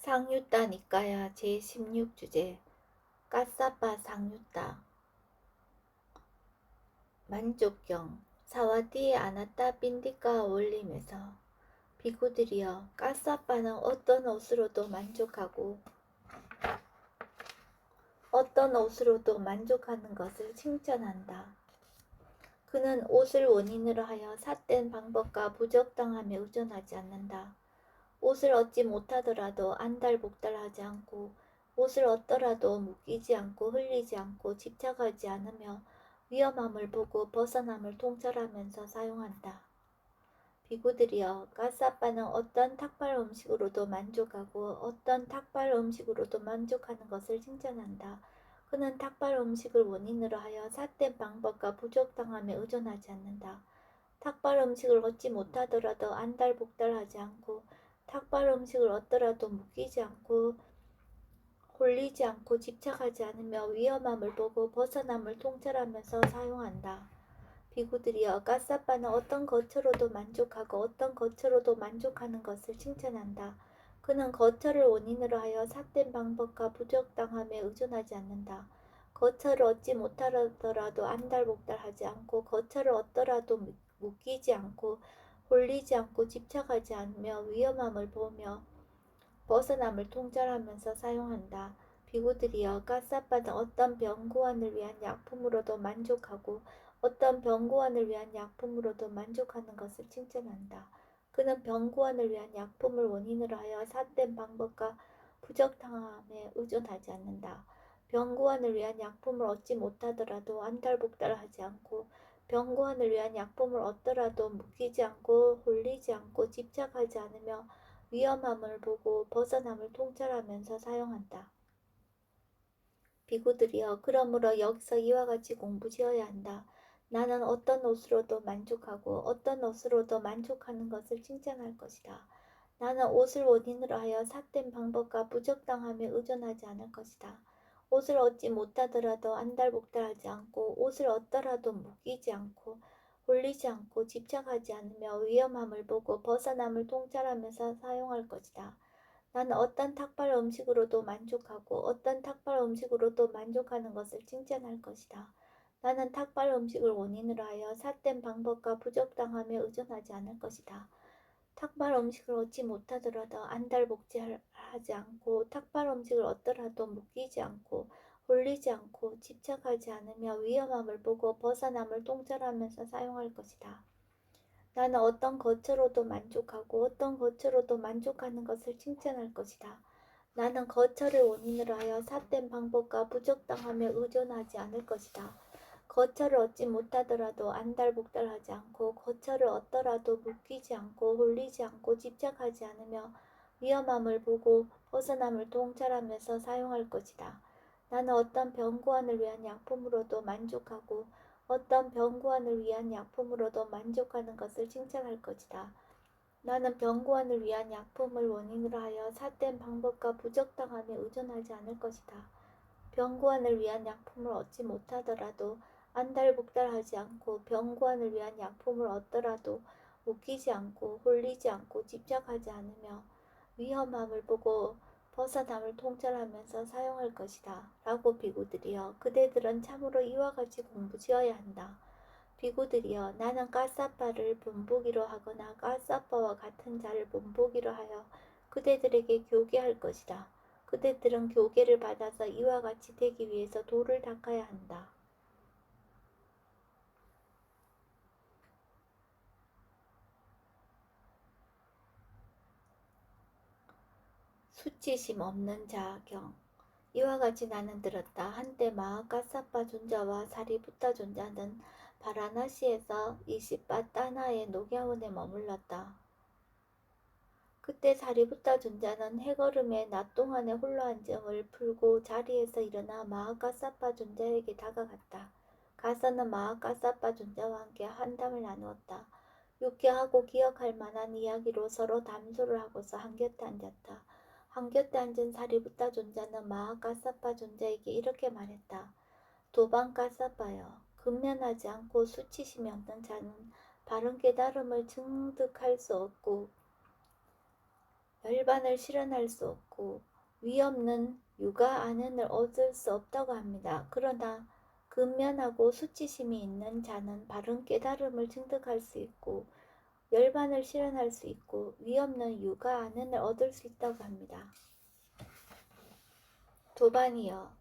상유따 니까야 제16주제 까싸빠 상유따 만족경 사와디에 아나따 빈디까 올림에서 비구들이여 까싸빠는 어떤 옷으로도 만족하고 어떤 옷으로도 만족하는 것을 칭찬한다. 그는 옷을 원인으로 하여 삿된 방법과 부적당함에 의존하지 않는다. 옷을 얻지 못하더라도 안달복달하지 않고 옷을 얻더라도 묶이지 않고 흘리지 않고 집착하지 않으며 위험함을 보고 벗어남을 통찰하면서 사용한다. 비구들이여 까싸빠는 어떤 탁발 음식으로도 만족하고 어떤 탁발 음식으로도 만족하는 것을 칭찬한다. 그는 탁발 음식을 원인으로 하여 삿된 방법과 부적당함에 의존하지 않는다. 탁발 음식을 얻지 못하더라도 안달복달하지 않고 탁발 음식을 얻더라도 묶이지 않고 홀리지 않고 집착하지 않으며 위험함을 보고 벗어남을 통찰하면서 사용한다. 비구들이여 까싸빠는 어떤 것으로도 만족하고 어떤 것으로도 만족하는 것을 칭찬한다. 그는 거처를 원인으로 하여 삿된 방법과 부적당함에 의존하지 않는다. 거처를 얻지 못하더라도 안달복달하지 않고 거처를 얻더라도 묶이지 않고 홀리지 않고 집착하지 않으며 위험함을 보며 벗어남을 통찰하면서 사용한다. 비구들이여 까싸빠는 어떤 병고안을 위한 약품으로도 만족하고 어떤 병고안을 위한 약품으로도 만족하는 것을 칭찬한다. 그는 병고안을 위한 약품을 원인으로 하여 삿된 방법과 부적당함에 의존하지 않는다. 병고안을 위한 약품을 얻지 못하더라도 안달복달하지 않고 병고안을 위한 약품을 얻더라도 묶이지 않고 홀리지 않고 집착하지 않으며 위험함을 보고 벗어남을 통찰하면서 사용한다. 비구들이여 그러므로 여기서 이와 같이 공부지어야 한다. 나는 어떤 옷으로도 만족하고 어떤 옷으로도 만족하는 것을 칭찬할 것이다. 나는 옷을 원인으로 하여 삿된 방법과 부적당함에 의존하지 않을 것이다. 옷을 얻지 못하더라도 안달복달하지 않고 옷을 얻더라도 묶이지 않고 홀리지 않고 집착하지 않으며 위험함을 보고 벗어남을 통찰하면서 사용할 것이다. 나는 어떤 탁발 음식으로도 만족하고 어떤 탁발 음식으로도 만족하는 것을 칭찬할 것이다. 나는 탁발 음식을 원인으로 하여 삿된 방법과 부적당함에 의존하지 않을 것이다. 탁발 음식을 얻지 못하더라도 안달복달하지 않고 탁발 음식을 얻더라도 묶이지 않고 홀리지 않고 집착하지 않으며 위험함을 보고 벗어남을 통찰하면서 사용할 것이다. 나는 어떤 것으로도 만족하고 어떤 것으로도 만족하는 것을 칭찬할 것이다. 나는 거처를 원인으로 하여 삿된 방법과 부적당함에 의존하지 않을 것이다. 거처를 얻지 못하더라도 안달복달하지 않고 거처를 얻더라도 묶이지 않고 홀리지 않고 집착하지 않으며 위험함을 보고 벗어남을 통찰하면서 사용할 것이다. 나는 어떤 병고안을 위한 약품으로도 만족하고 어떤 병고안을 위한 약품으로도 만족하는 것을 칭찬할 것이다. 나는 병고안을 위한 약품을 원인으로 하여 삿된 방법과 부적당함에 의존하지 않을 것이다. 병고안을 위한 약품을 얻지 못하더라도 안달복달하지 않고 병고안을 위한 약품을 얻더라도 묶이지 않고 홀리지 않고 집착하지 않으며 위험함을 보고 벗어남을 통찰하면서 사용할 것이다. 라고 비구들이여 그대들은 참으로 이와 같이 공부지어야 한다. 비구들이여 나는 까싸빠를 본보기로 하거나 까싸빠와 같은 자를 본보기로 하여 그대들에게 교계할 것이다. 그대들은 교계를 받아서 이와 같이 되기 위해서 도를 닦아야 한다. 수치심 없는 자경 이와 같이 나는 들었다. 한때 마하카사파 존자와 사리부타 존자는 바라나시에서 이시빠 따나의 녹야원에 머물렀다. 그때 사리부타 존자는 해걸음에 낮 동안의 홀로 앉음을 풀고 자리에서 일어나 마하카사파 존자에게 다가갔다. 가서는 마하카사파 존자와 함께 한담을 나누었다. 유쾌하고 기억할 만한 이야기로 서로 담소를 하고서 한곁에 앉았다. 한곁에 앉은 사리부타 존자는 마하카사파 존자에게 이렇게 말했다. 도방카사파여, 근면하지 않고 수치심이 없는 자는 바른 깨달음을 증득할 수 없고 열반을 실현할 수 없고 위 없는 육아 안은을 얻을 수 없다고 합니다. 그러나 근면하고 수치심이 있는 자는 바른 깨달음을 증득할 수 있고 열반을 실현할 수 있고 위 없는 육아 안은을 얻을 수 있다고 합니다. 도반이여,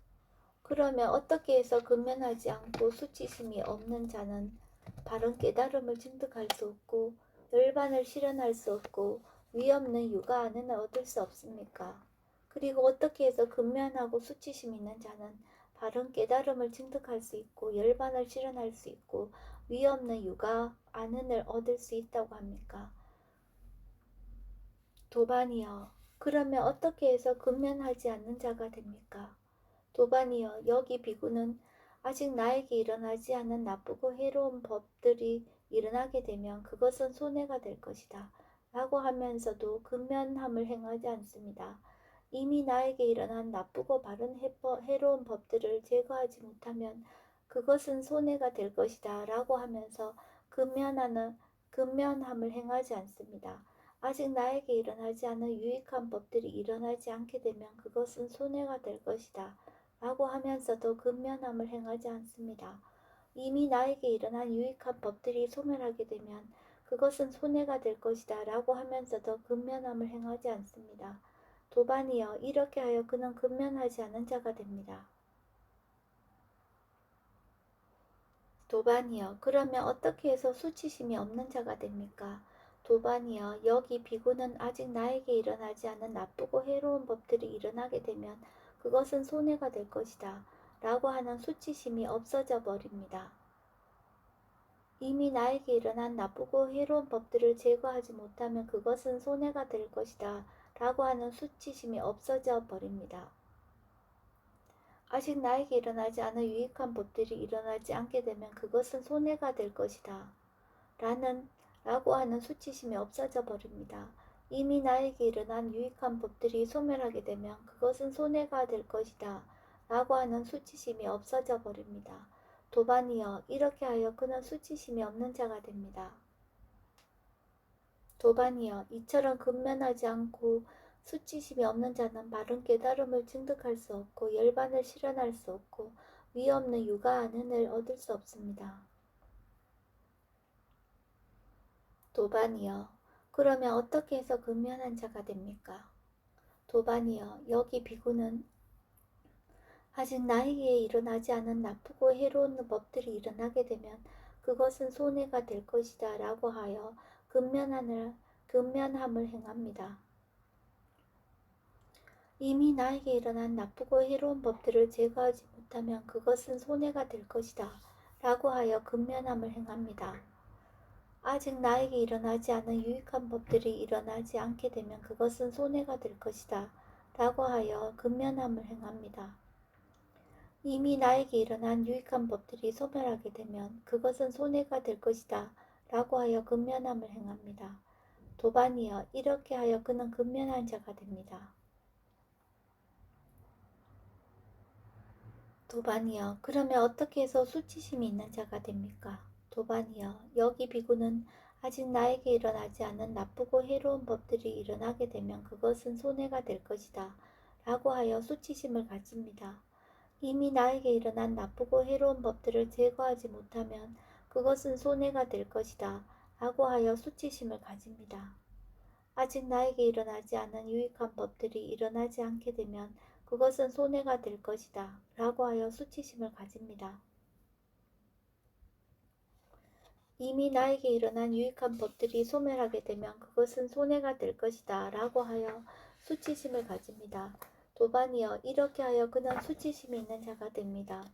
그러면 어떻게 해서 근면하지 않고 수치심이 없는 자는 바른 깨달음을 증득할 수 없고 열반을 실현할 수 없고 위 없는 육아 안은을 얻을 수 없습니까? 그리고 어떻게 해서 근면하고 수치심 있는 자는 바른 깨달음을 증득할 수 있고 열반을 실현할 수 있고 위 없는 육아 안은을 얻을 수 있다고 합니까? 도반이여, 그러면 어떻게 해서 근면하지 않는 자가 됩니까? 도반이여, 여기 비구는 아직 나에게 일어나지 않은 나쁘고 해로운 법들이 일어나게 되면 그것은 손해가 될 것이다 라고 하면서도 근면함을 행하지 않습니다. 이미 나에게 일어난 나쁘고 바른 해로운 법들을 제거하지 못하면 그것은 손해가 될 것이다 라고 하면서 근면함을 행하지 않습니다. 아직 나에게 일어나지 않은 유익한 법들이 일어나지 않게 되면 그것은 손해가 될 것이다 라고 하면서도 근면함을 행하지 않습니다. 이미 나에게 일어난 유익한 법들이 소멸하게 되면 그것은 손해가 될 것이다 라고 하면서도 근면함을 행하지 않습니다. 도반이여, 이렇게 하여 그는 근면하지 않은 자가 됩니다. 도반이여, 그러면 어떻게 해서 수치심이 없는 자가 됩니까? 도반이여, 여기 비구는 아직 나에게 일어나지 않은 나쁘고 해로운 법들이 일어나게 되면 그것은 손해가 될 것이다 라고 하는 수치심이 없어져 버립니다. 이미 나에게 일어난 나쁘고 해로운 법들을 제거하지 못하면 그것은 손해가 될 것이다 라고 하는 수치심이 없어져 버립니다. 아직 나에게 일어나지 않은 유익한 법들이 일어나지 않게 되면 그것은 손해가 될 것이다 라고 하는 수치심이 없어져 버립니다. 이미 나에게 일어난 유익한 법들이 소멸하게 되면 그것은 손해가 될 것이다 라고 하는 수치심이 없어져 버립니다. 도반이여, 이렇게 하여 그는 수치심이 없는 자가 됩니다. 도반이여, 이처럼 근면하지 않고 수치심이 없는 자는 바른 깨달음을 증득할 수 없고 열반을 실현할 수 없고 위 없는 육아 안은을 얻을 수 없습니다. 도반이여, 그러면 어떻게 해서 근면한 자가 됩니까? 도반이여, 여기 비구는 아직 나에게 일어나지 않은 나쁘고 해로운 법들이 일어나게 되면 그것은 손해가 될 것이다 라고 하여 근면함을 행합니다. 이미 나에게 일어난 나쁘고 해로운 법들을 제거하지 못하면 그것은 손해가 될 것이다 라고 하여 근면함을 행합니다. 아직 나에게 일어나지 않은 유익한 법들이 일어나지 않게 되면 그것은 손해가 될 것이다 라고 하여 근면함을 행합니다. 이미 나에게 일어난 유익한 법들이 소멸하게 되면 그것은 손해가 될 것이다 라고 하여 근면함을 행합니다. 도반이여, 이렇게 하여 그는 근면한 자가 됩니다. 도반이여, 그러면 어떻게 해서 수치심이 있는 자가 됩니까? 도반이여, 여기 비구는 아직 나에게 일어나지 않은 나쁘고 해로운 법들이 일어나게 되면 그것은 손해가 될 것이다 라고 하여 수치심을 가집니다. 이미 나에게 일어난 나쁘고 해로운 법들을 제거하지 못하면 그것은 손해가 될 것이다 라고 하여 수치심을 가집니다. 아직 나에게 일어나지 않은 유익한 법들이 일어나지 않게 되면 그것은 손해가 될 것이다 라고 하여 수치심을 가집니다. 이미 나에게 일어난 유익한 법들이 소멸하게 되면 그것은 손해가 될 것이다 라고 하여 수치심을 가집니다. 도반이여, 이렇게 하여 그는 수치심이 있는 자가 됩니다.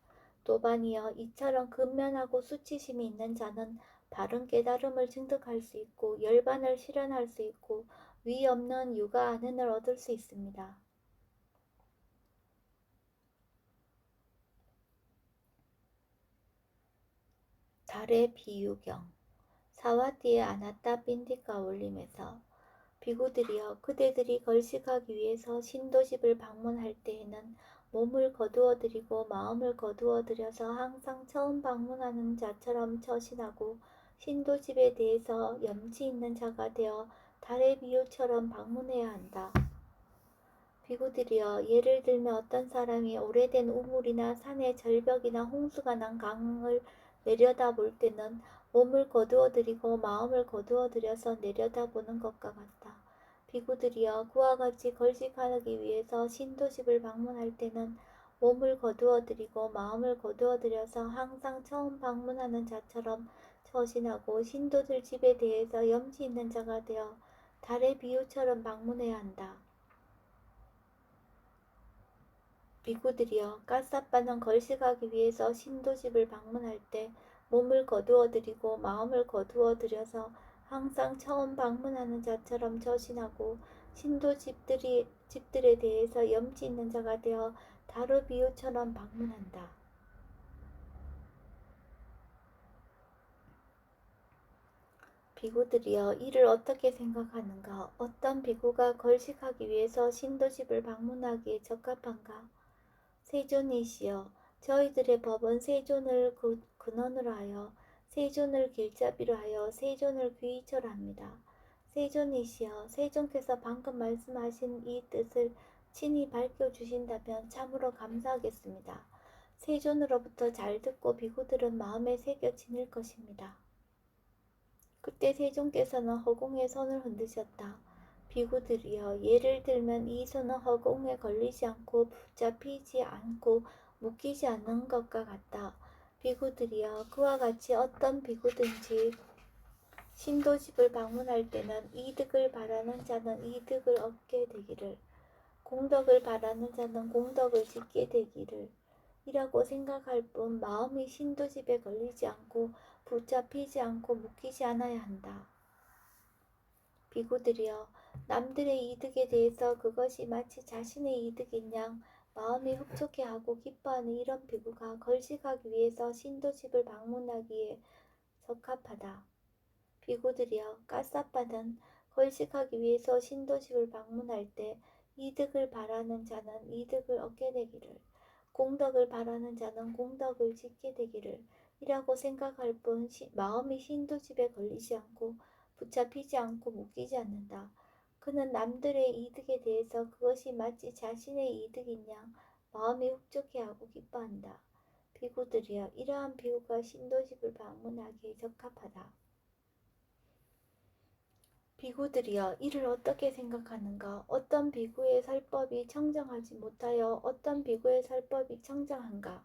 도반이여, 이처럼 근면하고 수치심이 있는 자는 바른 깨달음을 증득할 수 있고 열반을 실현할 수 있고 위 없는 육아 안은을 얻을 수 있습니다. 달의 비유경. 사와디에 아나타 빈디카 올림에서 비구들이여, 그대들이 걸식하기 위해서 신도집을 방문할 때에는 몸을 거두어 드리고 마음을 거두어 들여서 항상 처음 방문하는 자처럼 처신하고 신도집에 대해서 염치 있는 자가 되어 달의 비유처럼 방문해야 한다. 비구들이여, 예를 들면 어떤 사람이 오래된 우물이나 산의 절벽이나 홍수가 난 강을 내려다볼 때는 몸을 거두어들이고 마음을 거두어들여서 내려다보는 것과 같다. 비구들이여, 그와 같이 걸식하기 위해서 신도집을 방문할 때는 몸을 거두어들이고 마음을 거두어들여서 항상 처음 방문하는 자처럼 처신하고 신도들 집에 대해서 염치 있는 자가 되어 달의 비유처럼 방문해야 한다. 비구들이여, 갓사빠는 걸식하기 위해서 신도집을 방문할 때 몸을 거두어들이고 마음을 거두어들여서 항상 처음 방문하는 자처럼 처신하고 집들에 대해서 염치 있는 자가 되어 다루 비유처럼 방문한다. 비구들이여, 이를 어떻게 생각하는가? 어떤 비구가 걸식하기 위해서 신도집을 방문하기에 적합한가? 세존이시여, 저희들의 법은 세존을 근원으로 하여 세존을 길잡이로 하여 세존을 귀처로 합니다. 세존이시여, 세존께서 방금 말씀하신 이 뜻을 친히 밝혀주신다면 참으로 감사하겠습니다. 세존으로부터 잘 듣고 비구들은 마음에 새겨 지닐 것입니다. 그때 세존께서는 허공에 손을 흔드셨다. 비구들이여, 예를 들면 이 손은 허공에 걸리지 않고 붙잡히지 않고 묶이지 않는 것과 같다. 비구들이여, 그와 같이 어떤 비구든지 신도집을 방문할 때는 이득을 바라는 자는 이득을 얻게 되기를, 공덕을 바라는 자는 공덕을 짓게 되기를 이라고 생각할 뿐 마음이 신도집에 걸리지 않고 붙잡히지 않고 묶이지 않아야 한다. 비구들이여, 남들의 이득에 대해서 그것이 마치 자신의 이득인 양 마음이 흡족해하고 기뻐하는 이런 비구가 걸식하기 위해서 신도집을 방문하기에 적합하다. 비구들이여, 갓사빠는 걸식하기 위해서 신도집을 방문할 때 이득을 바라는 자는 이득을 얻게 되기를, 공덕을 바라는 자는 공덕을 짓게 되기를 이라고 생각할 뿐 마음이 신도집에 걸리지 않고 붙잡히지 않고 묶이지 않는다. 그는 남들의 이득에 대해서 그것이 마치 자신의 이득인 양 마음이 흡족해하고 기뻐한다. 비구들이여, 이러한 비구가 신도집을 방문하기에 적합하다. 비구들이여, 이를 어떻게 생각하는가? 어떤 비구의 살법이 청정하지 못하여 어떤 비구의 살법이 청정한가?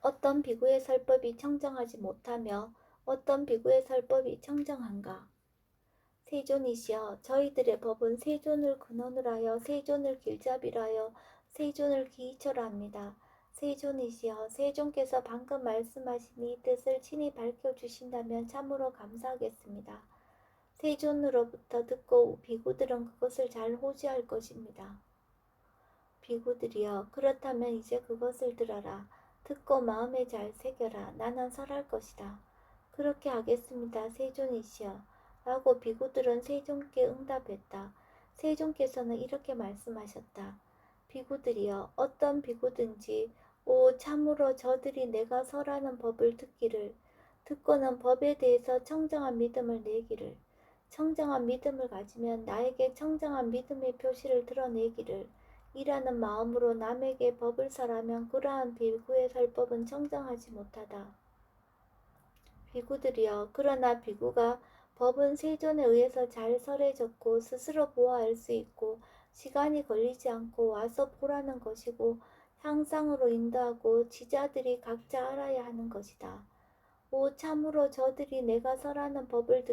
어떤 비구의 살법이 청정하지 못하며 어떤 비구의 살법이 청정한가? 세존이시여, 저희들의 법은 세존을 근원으로 하여 세존을 길잡이로 하여 세존을 기이처로 합니다. 세존이시여, 세존께서 방금 말씀하신 이 뜻을 친히 밝혀주신다면 참으로 감사하겠습니다. 세존으로부터 듣고 비구들은 그것을 잘 호지할 것입니다. 비구들이여, 그렇다면 이제 그것을 들어라. 듣고 마음에 잘 새겨라. 나는 설할 것이다. 그렇게 하겠습니다. 세존이시여. 라고 비구들은 세존께 응답했다. 세존께서는 이렇게 말씀하셨다. 비구들이여, 어떤 비구든지 참으로 저들이 내가 설하는 법을 듣고는 법에 대해서 청정한 믿음을 내기를, 청정한 믿음을 가지면 나에게 청정한 믿음의 표시를 드러내기를 이라는 마음으로 남에게 법을 설하면 그러한 비구의 설법은 청정하지 못하다. 비구들이여, 그러나 비구가 법은 세존에 의해서 잘 설해졌고 스스로 보아할 수 있고 시간이 걸리지 않고 와서 보라는 것이고 향상으로 인도하고 지자들이 각자 알아야 하는 것이다. 참으로 저들이 내가 설하는 법을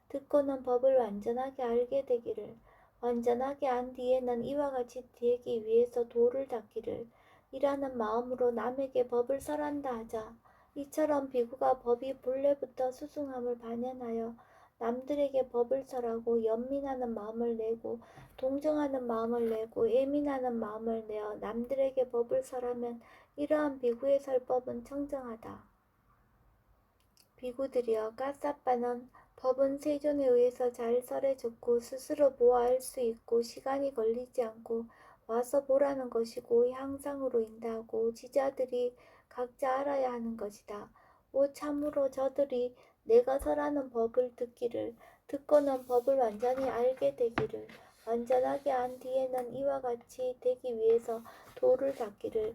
듣고는 법을 완전하게 알게 되기를, 완전하게 안 뒤에는 이와 같이 되기 위해서 도를 닦기를 이라는 마음으로 남에게 법을 설한다 하자. 이처럼 비구가 법이 본래부터 수승함을 반연하여 남들에게 법을 설하고 연민하는 마음을 내고 동정하는 마음을 내고 예민하는 마음을 내어 남들에게 법을 설하면 이러한 비구의 설법은 청정하다. 비구들이여, 갓사빠는 법은 세존에 의해서 잘 설해졌고 스스로 보아할 수 있고 시간이 걸리지 않고 와서 보라는 것이고 향상으로 인도하고 지자들이 각자 알아야 하는 것이다. 참으로 저들이 내가 설하는 법을 듣고는 법을 완전히 알게 되기를, 완전하게 안 뒤에는 이와 같이 되기 위해서 도를 닦기를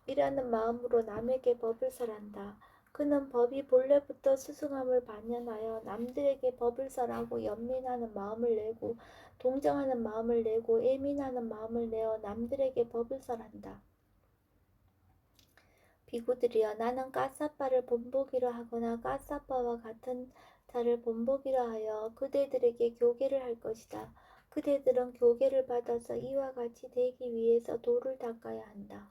이라는 마음으로 남에게 법을 설한다. 그는 법이 본래부터 수승함을 반영하여 남들에게 법을 설하고 연민하는 마음을 내고 동정하는 마음을 내고 예민하는 마음을 내어 남들에게 법을 설한다. 비구들이여, 나는 까사빠를 본보기로 하거나 까사빠와 같은 자를 본보기로 하여 그대들에게 교계를 할 것이다. 그대들은 교계를 받아서 이와 같이 되기 위해서 도를 닦아야 한다.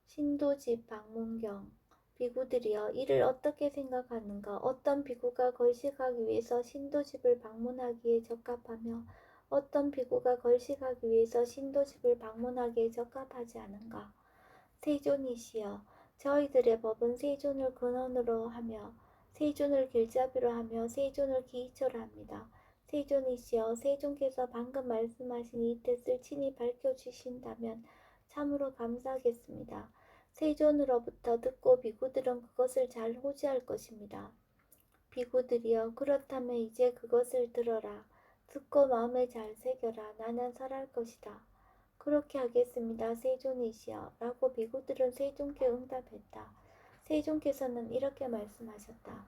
신도집 방문경. 비구들이여, 이를 어떻게 생각하는가? 어떤 비구가 걸식하기 위해서 신도집을 방문하기에 적합하며 어떤 비구가 걸식하기 위해서 신도집을 방문하기에 적합하지 않은가? 세존이시여, 저희들의 법은 세존을 근원으로 하며 세존을 길잡이로 하며 세존을 기이처로 합니다. 세존이시여, 세존께서 방금 말씀하신 이 뜻을 친히 밝혀주신다면 참으로 감사하겠습니다. 세존으로부터 듣고 비구들은 그것을 잘 호지할 것입니다. 비구들이여, 그렇다면 이제 그것을 들어라. 듣고 마음에 잘 새겨라. 나는 설할 것이다. 그렇게 하겠습니다. 세존이시여. 라고 비구들은 세존께 응답했다. 세존께서는 이렇게 말씀하셨다.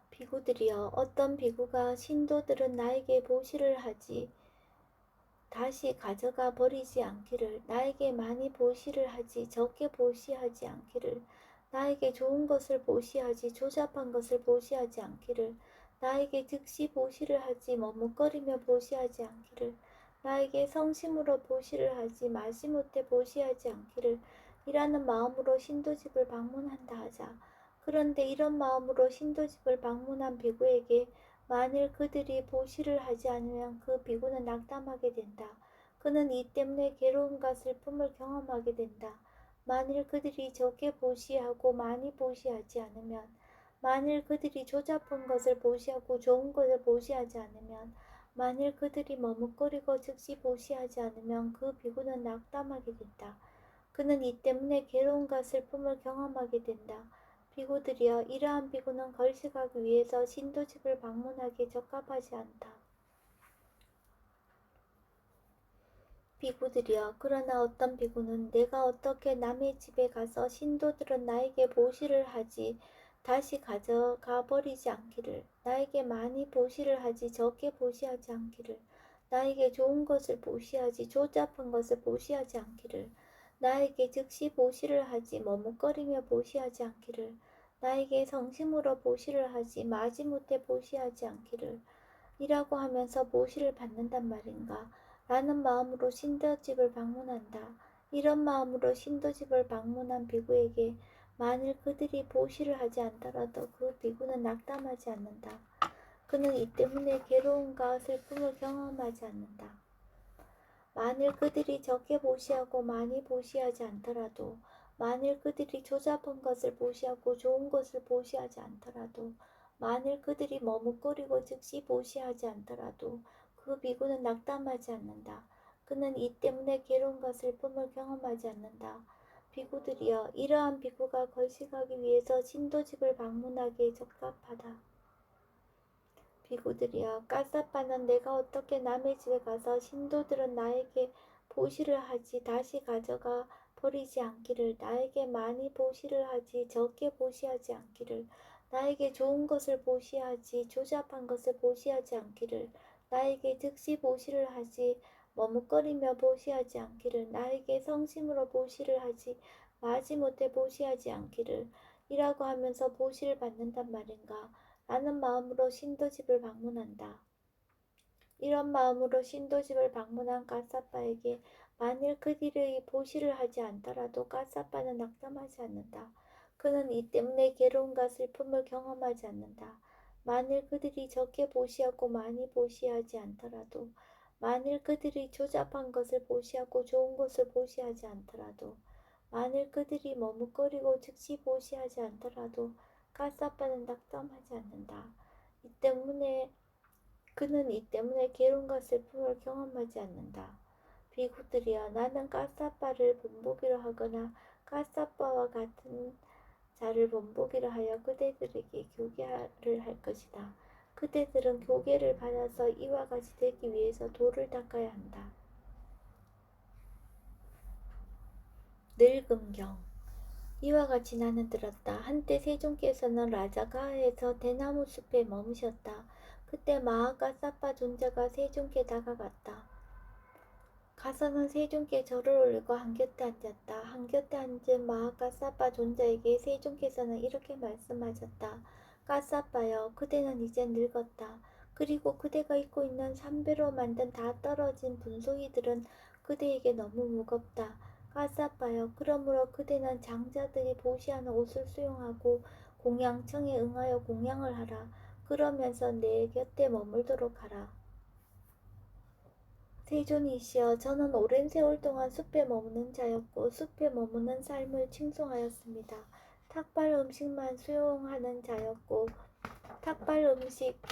비구들이여, 어떤 비구가 신도들은 나에게 보시를 하지 다시 가져가 버리지 않기를, 나에게 많이 보시를 하지 적게 보시하지 않기를, 나에게 좋은 것을 보시하지 조잡한 것을 보시하지 않기를, 나에게 즉시 보시를 하지 머뭇거리며 보시하지 않기를, 나에게 성심으로 보시를 하지 마지못해 보시하지 않기를 이라는 마음으로 신도집을 방문한다 하자. 그런데 이런 마음으로 신도집을 방문한 비구에게 만일 그들이 보시를 하지 않으면 그 비구는 낙담하게 된다. 그는 이 때문에 괴로움과 슬픔을 경험하게 된다. 만일 그들이 적게 보시하고 많이 보시하지 않으면, 만일 그들이 조잡한 것을 보시하고 좋은 것을 보시하지 않으면, 만일 그들이 머뭇거리고 즉시 보시하지 않으면 그 비구는 낙담하게 된다. 그는 이 때문에 괴로움과 슬픔을 경험하게 된다. 비구들이여, 이러한 비구는 걸식하기 위해서 신도집을 방문하기에 적합하지 않다. 비구들이여, 그러나 어떤 비구는 내가 어떻게 남의 집에 가서 신도들은 나에게 보시를 하지 다시 가져가 버리지 않기를, 나에게 많이 보시를 하지 적게 보시하지 않기를, 나에게 좋은 것을 보시하지 조잡한 것을 보시하지 않기를, 나에게 즉시 보시를 하지 머뭇거리며 보시하지 않기를, 나에게 성심으로 보시를 하지 마지못해 보시하지 않기를 이라고 하면서 보시를 받는단 말인가? 라는 마음으로 신도집을 방문한다. 이런 마음으로 신도집을 방문한 비구에게 만일 그들이 보시를 하지 않더라도 그 비구는 낙담하지 않는다. 그는 이 때문에 괴로움과 슬픔을 경험하지 않는다. 만일 그들이 적게 보시하고 많이 보시하지 않더라도, 만일 그들이 조잡한 것을 보시하고 좋은 것을 보시하지 않더라도, 만일 그들이 머뭇거리고 즉시 보시하지 않더라도 그 비구는 낙담하지 않는다. 그는 이 때문에 괴로움과 슬픔을 경험하지 않는다. 비구들이여, 이러한 비구가 걸식하기 위해서 신도집을 방문하기에 적합하다. 비구들이여, 까사빠는 내가 어떻게 남의 집에 가서 신도들은 나에게 보시를 하지 다시 가져가 버리지 않기를, 나에게 많이 보시를 하지 적게 보시하지 않기를, 나에게 좋은 것을 보시하지 조잡한 것을 보시하지 않기를, 나에게 즉시 보시를 하지 머뭇거리며 보시하지 않기를, 나에게 성심으로 보시를 하지 마지못해 보시하지 않기를 이라고 하면서 보시를 받는단 말인가? 라는 마음으로 신도집을 방문한다. 이런 마음으로 신도집을 방문한 까사빠에게 만일 그들의 보시를 하지 않더라도 까사빠는 낙담하지 않는다. 그는 이 때문에 괴로움과 슬픔을 경험하지 않는다. 만일 그들이 적게 보시하고 많이 보시하지 않더라도, 만일 그들이 조잡한 것을 보시하고 좋은 것을 보시하지 않더라도, 만일 그들이 머뭇거리고 즉시 보시하지 않더라도 까사빠는 낙담하지 않는다. 그는 이 때문에 괴로움과 슬픔을 경험하지 않는다. 비구들이여, 나는 까사빠를 본보기로 하거나 가사빠와 같은 자를 본보기로 하여 그대들에게 교계를 할 것이다. 그대들은 교계를 받아서 이와 같이 되기 위해서 돌을 닦아야 한다. 늙음경. 이와 같이 나는 들었다. 한때 세종께서는 라자가에서 대나무 숲에 머무셨다. 그때 마하가사파 존자가 세종께 다가갔다. 가서는 세종께 절을 올리고 한곁에 앉았다. 한곁에 앉은 마하가사파 존자에게 세종께서는 이렇게 말씀하셨다. 가사빠여, 그대는 이제 늙었다. 그리고 그대가 입고 있는 삼배로 만든 다 떨어진 분소이들은 그대에게 너무 무겁다. 가사빠여, 그러므로 그대는 장자들이 보시하는 옷을 수용하고 공양청에 응하여 공양을 하라. 그러면서 내 곁에 머물도록 하라. 세존이시여, 저는 오랜 세월 동안 숲에 머무는 자였고 숲에 머무는 삶을 칭송하였습니다. 탁발 음식만 수용하는 자였고 탁발 음식만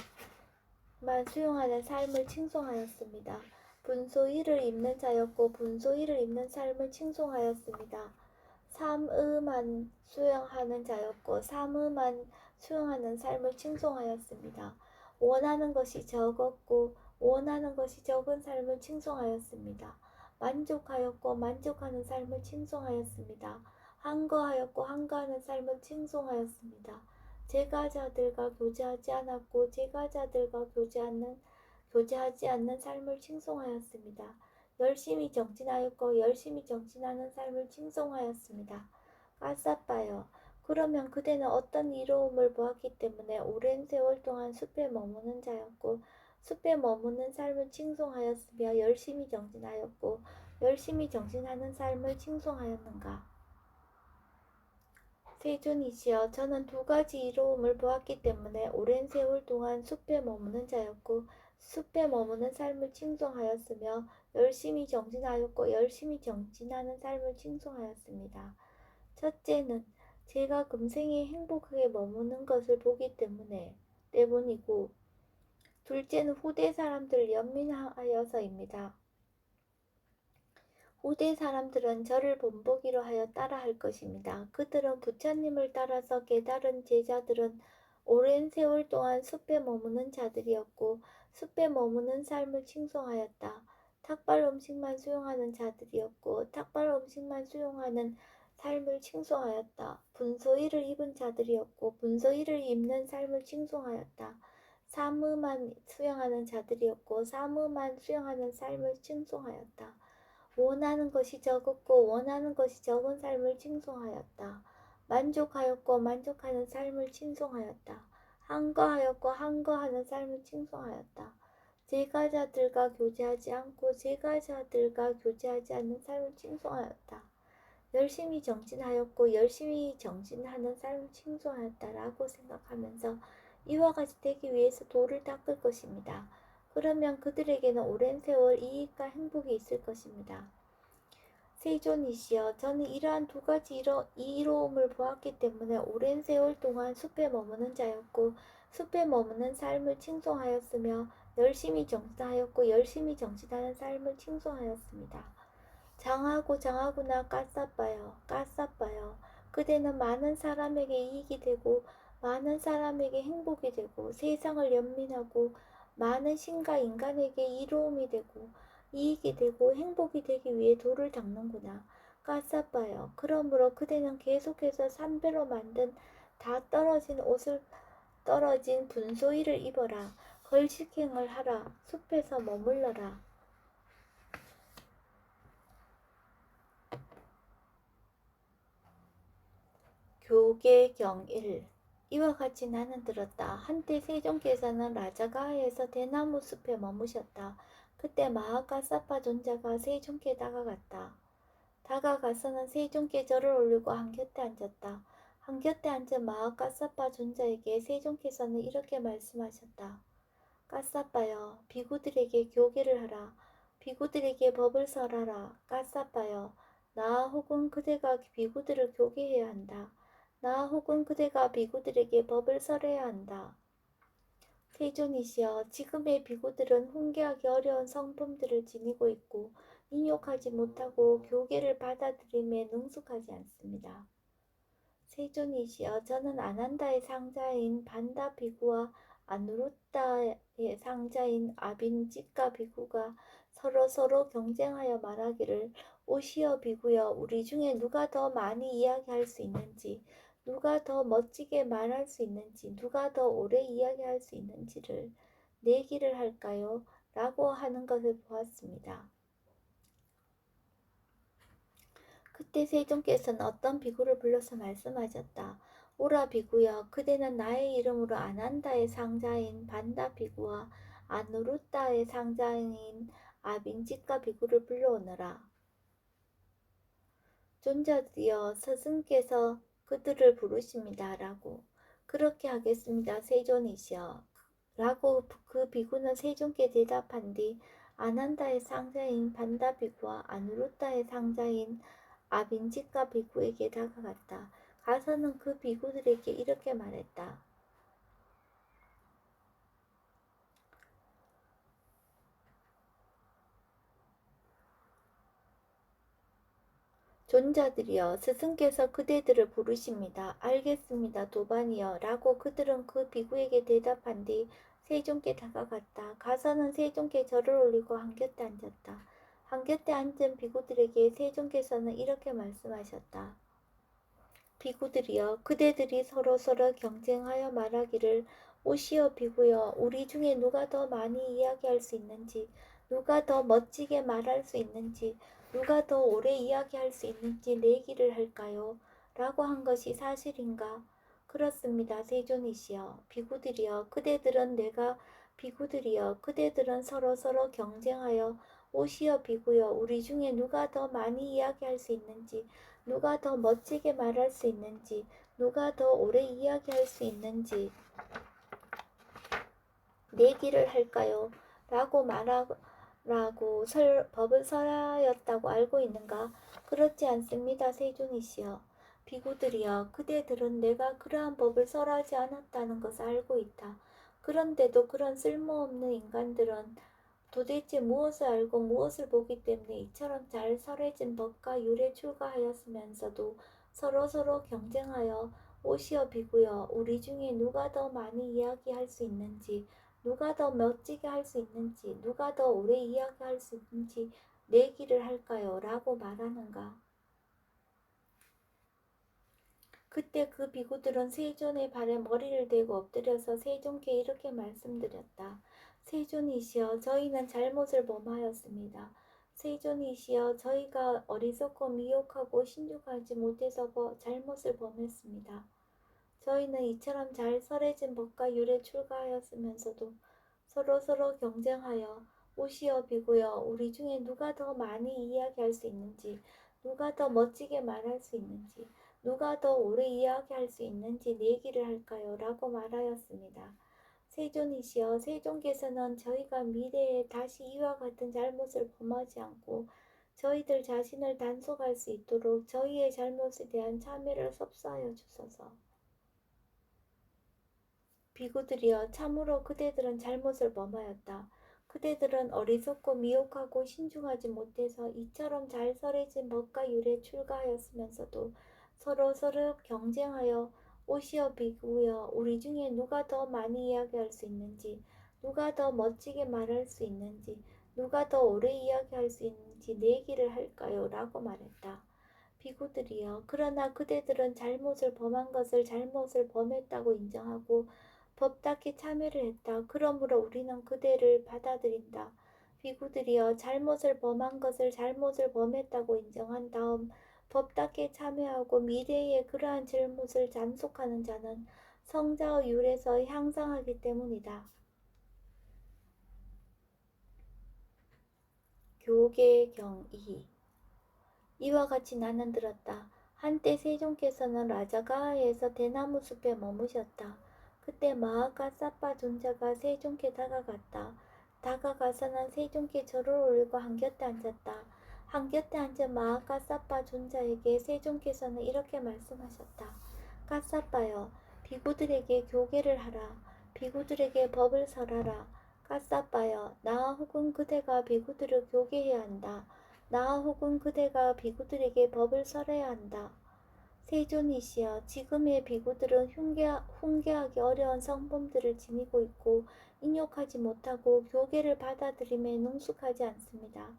수용하는 삶을 칭송하였습니다. 분소이를 입는 자였고 분소이를 입는 삶을 칭송하였습니다. 삼의만 수용하는 자였고 삼의만 수용하는 삶을 칭송하였습니다. 원하는 것이 적었고 원하는 것이 적은 삶을 칭송하였습니다. 만족하였고 만족하는 삶을 칭송하였습니다. 한거하였고 한거하는 삶을 칭송하였습니다. 제가자들과 교제하지 않았고 제가자들과 교제하지 않는 삶을 칭송하였습니다. 열심히 정진하였고 열심히 정진하는 삶을 칭송하였습니다. 가사빠여, 그러면 그대는 어떤 이로움을 보았기 때문에 오랜 세월 동안 숲에 머무는 자였고 숲에 머무는 삶을 칭송하였으며 열심히 정진하였고 열심히 정진하는 삶을 칭송하였는가? 세존이시여, 저는 두 가지 이로움을 보았기 때문에 오랜 세월 동안 숲에 머무는 자였고 숲에 머무는 삶을 칭송하였으며 열심히 정진하였고 열심히 정진하는 삶을 칭송하였습니다. 첫째는 제가 금생에 행복하게 머무는 것을 보기 때문이고 둘째는 후대 사람들을 연민하여서입니다. 후대 사람들은 저를 본보기로 하여 따라할 것입니다. 그들은 부처님을 따라서 깨달은 제자들은 오랜 세월 동안 숲에 머무는 자들이었고 숲에 머무는 삶을 칭송하였다. 탁발 음식만 수용하는 자들이었고 탁발 음식만 수용하는 삶을 칭송하였다. 분소이를 입은 자들이었고 분소이를 입는 삶을 칭송하였다. 사무만 수용하는 자들이었고 사무만 수용하는 삶을 칭송하였다. 원하는 것이 적었고 원하는 것이 적은 삶을 칭송하였다. 만족하였고 만족하는 삶을 칭송하였다. 한거하였고 한거하는 삶을 칭송하였다. 제가자들과 교제하지 않고 제가자들과 교제하지 않는 삶을 칭송하였다. 열심히 정진하였고 열심히 정진하는 삶을 칭송하였다라고 생각하면서 이와 같이 되기 위해서 돌을 닦을 것입니다. 그러면 그들에게는 오랜 세월 이익과 행복이 있을 것입니다. 세존이시여, 저는 이러한 두 가지 이로움을 보았기 때문에 오랜 세월 동안 숲에 머무는 자였고 숲에 머무는 삶을 칭송하였으며 열심히 정진하였고 열심히 정진하는 삶을 칭송하였습니다. 장하구나 까싸빠요. 그대는 많은 사람에게 이익이 되고 많은 사람에게 행복이 되고 세상을 연민하고 많은 신과 인간에게 이로움이 되고 이익이 되고 행복이 되기 위해 돌을 닦는구나. 까싸빠요. 그러므로 그대는 계속해서 삼배로 만든 다 떨어진 분소이를 입어라. 걸식행을 하라. 숲에서 머물러라. 교계경일. 이와 같이 나는 들었다. 한때 세종께서는 라자가에서 대나무 숲에 머무셨다. 그때 마하가사파 존자가 세종께 다가갔다. 다가가서는 세종께 절을 올리고 한곁에 앉았다. 한곁에 앉은 마하가사파 존자에게 세종께서는 이렇게 말씀하셨다. 까싸빠여, 비구들에게 교계를 하라. 비구들에게 법을 설하라. 까싸빠여, 나 혹은 그대가 비구들을 교계해야 한다. 나 혹은 그대가 비구들에게 법을 설해야 한다. 세존이시여, 지금의 비구들은 훈계하기 어려운 성품들을 지니고 있고 인욕하지 못하고 교계를 받아들임에 능숙하지 않습니다. 세존이시여, 저는 아난다의 상자인 반다 비구와 아누루타의 상자인 아빈지카 비구가 서로 경쟁하여 말하기를, 오시어 비구여, 우리 중에 누가 더 많이 이야기할 수 있는지, 누가 더 멋지게 말할 수 있는지, 누가 더 오래 이야기할 수 있는지를 내기를 할까요? 라고 하는 것을 보았습니다. 그때 세존께서는 어떤 비구를 불러서 말씀하셨다. 오라 비구여, 그대는 나의 이름으로 아난다의 상자인 반다 비구와 아누루타의 상자인 아빈지카 비구를 불러오너라. 존자들이여, 스승께서 그들을 부르십니다. 라고. 그렇게 하겠습니다. 세존이시여. 라고 그 비구는 세존께 대답한 뒤 아난다의 상자인 반다 비구와 아누루타의 상자인 아빈지카 비구에게 다가갔다. 가서는 그 비구들에게 이렇게 말했다. 존자들이여, 스승께서 그대들을 부르십니다. 알겠습니다. 도반이여. 라고 그들은 그 비구에게 대답한 뒤 세존께 다가갔다. 가서는 세존께 절을 올리고 한곁에 앉았다. 한곁에 앉은 비구들에게 세존께서는 이렇게 말씀하셨다. 비구들이여, 그대들이 서로 경쟁하여 말하기를, 오시어 비구여, 우리 중에 누가 더 많이 이야기할 수 있는지, 누가 더 멋지게 말할 수 있는지, 누가 더 오래 이야기할 수 있는지 내기를 할까요? 라고 한 것이 사실인가? 그렇습니다. 세존이시여. 비구들이여, 그대들은 서로 경쟁하여, 오시어 비구여, 우리 중에 누가 더 많이 이야기할 수 있는지, 누가 더 멋지게 말할 수 있는지, 누가 더 오래 이야기할 수 있는지 내기를 할까요? 라고 말하라고 법을 설하였다고 알고 있는가? 그렇지 않습니다. 세존이시여. 비구들이여, 그대들은 내가 그러한 법을 설하지 않았다는 것을 알고 있다. 그런데도 그런 쓸모없는 인간들은 도대체 무엇을 알고 무엇을 보기 때문에 이처럼 잘 설해진 법과 율에 출가하였으면서도 서로 경쟁하여, 오시어 비구여, 우리 중에 누가 더 많이 이야기할 수 있는지, 누가 더 멋지게 할 수 있는지, 누가 더 오래 이야기할 수 있는지 내기를 할까요? 라고 말하는가? 그때 그 비구들은 세존의 발에 머리를 대고 엎드려서 세존께 이렇게 말씀드렸다. 세존이시여, 저희는 잘못을 범하였습니다. 세존이시여, 저희가 어리석고 미혹하고 신중하지 못해서 잘못을 범했습니다. 저희는 이처럼 잘 설해진 법과 율에 출가하였으면서도 서로 경쟁하여, 오시어 비구여, 우리 중에 누가 더 많이 이야기할 수 있는지, 누가 더 멋지게 말할 수 있는지, 누가 더 오래 이야기할 수 있는지 내기를 할까요? 라고 말하였습니다. 세존이시여, 세존께서는 저희가 미래에 다시 이와 같은 잘못을 범하지 않고 저희들 자신을 단속할 수 있도록 저희의 잘못에 대한 참회를 섭사하여 주소서. 비구들이여, 참으로 그대들은 잘못을 범하였다. 그대들은 어리석고 미혹하고 신중하지 못해서 이처럼 잘 설해진 법과 율에 출가하였으면서도 서로 경쟁하여, 오시어 비구여, 우리 중에 누가 더 많이 이야기할 수 있는지, 누가 더 멋지게 말할 수 있는지, 누가 더 오래 이야기할 수 있는지 내기를 할까요? 라고 말했다. 비구들이여, 그러나 그대들은 잘못을 범한 것을 잘못을 범했다고 인정하고 법답게 참회를 했다. 그러므로 우리는 그대를 받아들인다. 비구들이여, 잘못을 범한 것을 잘못을 범했다고 인정한 다음 법답게 참회하고 미래의 그러한 잘못을 단속하는 자는 성자의 율에서 향상하기 때문이다. 교계경 2. 이와 같이 나는 들었다. 한때 세종께서는 라자가에서 대나무 숲에 머무셨다. 그때 마하카사파 존자가 세종께 다가갔다. 다가가서는 세종께 절을 올리고 한곁에 앉았다. 한곁에 앉은 마하카사파 존자에게 세종께서는 이렇게 말씀하셨다. 카사파여, 비구들에게 교계를 하라. 비구들에게 법을 설하라. 카사파여, 나 혹은 그대가 비구들을 교계해야 한다. 나 혹은 그대가 비구들에게 법을 설해야 한다. 세존이시여, 지금의 비구들은 훈계하기 어려운 성품들을 지니고 있고 인욕하지 못하고 교계를 받아들임에 능숙하지 않습니다.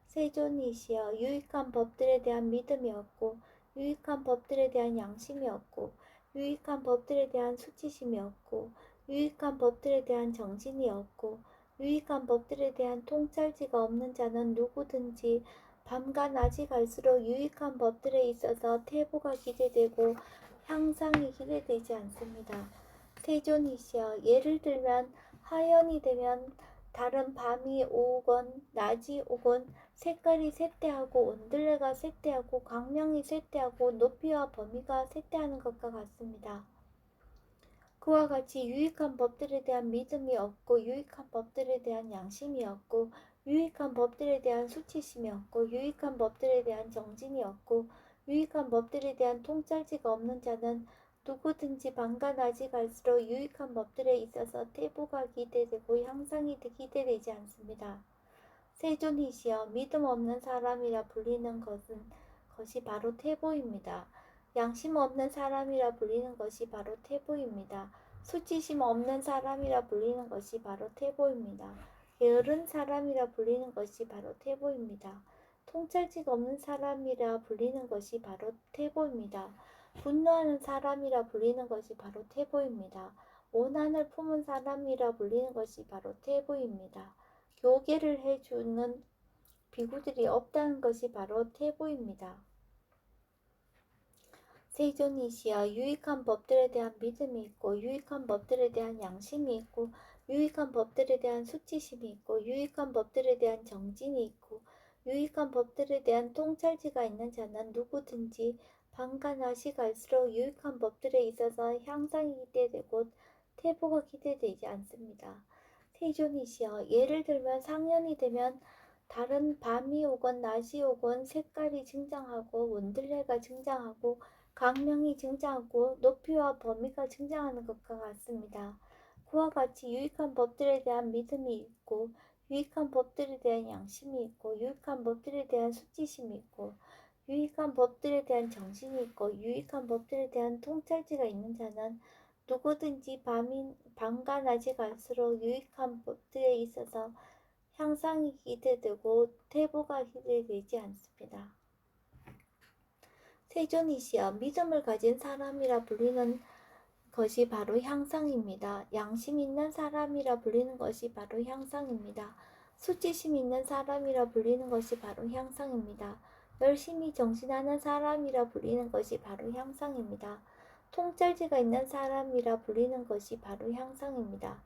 세존이시여, 유익한 법들에 대한 믿음이 없고 유익한 법들에 대한 양심이 없고 유익한 법들에 대한 수치심이 없고 유익한 법들에 대한 정신이 없고 유익한 법들에 대한 통찰지가 없는 자는 누구든지 밤과 낮이 갈수록 유익한 법들에 있어서 퇴보가 기대되고 향상이 기대되지 않습니다. 세존이시여, 예를 들면 하연이 되면 다른 밤이 오건 낮이 오건 색깔이 쇠퇴하고 온들레가 쇠퇴하고 광명이 쇠퇴하고 높이와 범위가 쇠퇴하는 것과 같습니다. 그와 같이 유익한 법들에 대한 믿음이 없고 유익한 법들에 대한 양심이 없고 유익한 법들에 대한 수치심이 없고 유익한 법들에 대한 정진이 없고 유익한 법들에 대한 통찰지가 없는 자는 누구든지 밤과 낮이 갈수록 유익한 법들에 있어서 퇴보가 기대되고 향상이 기대되지 않습니다. 세존이시여, 믿음 없는 사람이라 불리는 것이 바로 퇴보입니다. 양심 없는 사람이라 불리는 것이 바로 퇴보입니다. 수치심 없는 사람이라 불리는 것이 바로 퇴보입니다. 게으른 사람이라 불리는 것이 바로 퇴보입니다. 통찰지가 없는 사람이라 불리는 것이 바로 퇴보입니다. 분노하는 사람이라 불리는 것이 바로 퇴보입니다. 오난을 품은 사람이라 불리는 것이 바로 퇴보입니다. 교계를 해주는 비구들이 없다는 것이 바로 퇴보입니다. 세존이시여, 유익한 법들에 대한 믿음이 있고 유익한 법들에 대한 양심이 있고 유익한 법들에 대한 수치심이 있고 유익한 법들에 대한 정진이 있고 유익한 법들에 대한 통찰지가 있는 자는 누구든지 밤과 낮이 갈수록 유익한 법들에 있어서 향상이 기대되고 퇴보가 기대되지 않습니다. 세존이시여, 예를 들면 상년이 되면 다른 밤이 오건 낮이 오건 색깔이 증장하고 원들레가 증장하고 강명이 증장하고 높이와 범위가 증장하는 것과 같습니다. 그와 같이 유익한 법들에 대한 믿음이 있고 유익한 법들에 대한 양심이 있고 유익한 법들에 대한 수치심이 있고 유익한 법들에 대한 정신이 있고 유익한 법들에 대한 통찰지가 있는 자는 누구든지 밤과 낮이 갈수록 유익한 법들에 있어서 향상이 기대되고 퇴보가 기대되지 않습니다. 세존이시여, 믿음을 가진 사람이라 불리는 것이 바로 향상입니다. 양심 있는 사람이라 불리는 것이 바로 향상입니다. 수치심 있는 사람이라 불리는 것이 바로 향상입니다. 열심히 정진하는 사람이라 불리는 것이 바로 향상입니다. 통찰지가 있는 사람이라 불리는 것이 바로 향상입니다.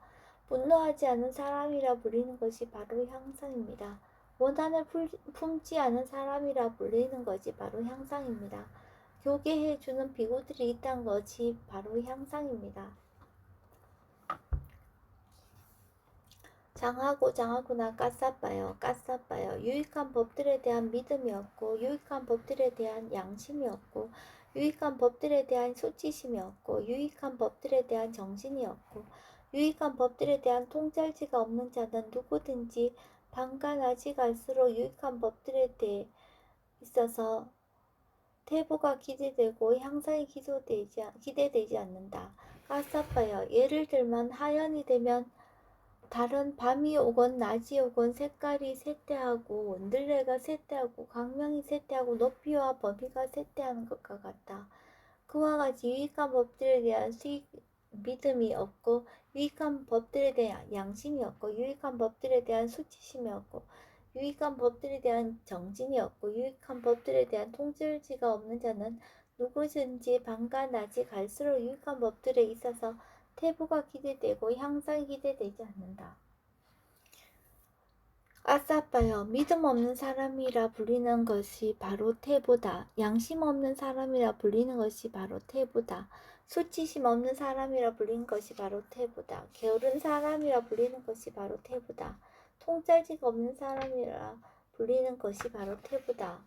분노하지 않은 사람이라 불리는 것이 바로 향상입니다. 원한을 품지 않은 사람이라 불리는 것이 바로 향상입니다. 교계해주는 비구들이 있다는 것이 바로 향상입니다. 장하구나 까싸빠요. 유익한 법들에 대한 믿음이 없고 유익한 법들에 대한 양심이 없고 유익한 법들에 대한 수치심이 없고 유익한 법들에 대한 정신이 없고 유익한 법들에 대한 통찰지가 없는 자는 누구든지 밤과 낮이 갈수록 유익한 법들에 대해 있어서 퇴보가 기대되고 향상이 기대되지 않는다. 까싸빠요. 예를 들면 하연이 되면 다른 밤이 오건 낮이 오건 색깔이 쇠퇴하고 원들레가 쇠퇴하고 광명이 쇠퇴하고 높이와 범위가 쇠퇴하는 것과 같다. 그와 같이 유익한 법들에 대한 믿음이 없고 유익한 법들에 대한 양심이 없고 유익한 법들에 대한 수치심이 없고 유익한 법들에 대한 정진이 없고 유익한 법들에 대한 통찰지가 없는 자는 누구든지 밤과 낮이 갈수록 유익한 법들에 있어서 퇴보가 기대되고 향상이 기대되지 않는다. 아싸빠요. 믿음 없는 사람이라 불리는 것이 바로 퇴보다. 양심 없는 사람이라 불리는 것이 바로 퇴보다. 수치심 없는 사람이라 불리는 것이 바로 퇴보다. 게으른 사람이라 불리는 것이 바로 퇴보다. 통찰지가 없는 사람이라 불리는 것이 바로 퇴보다.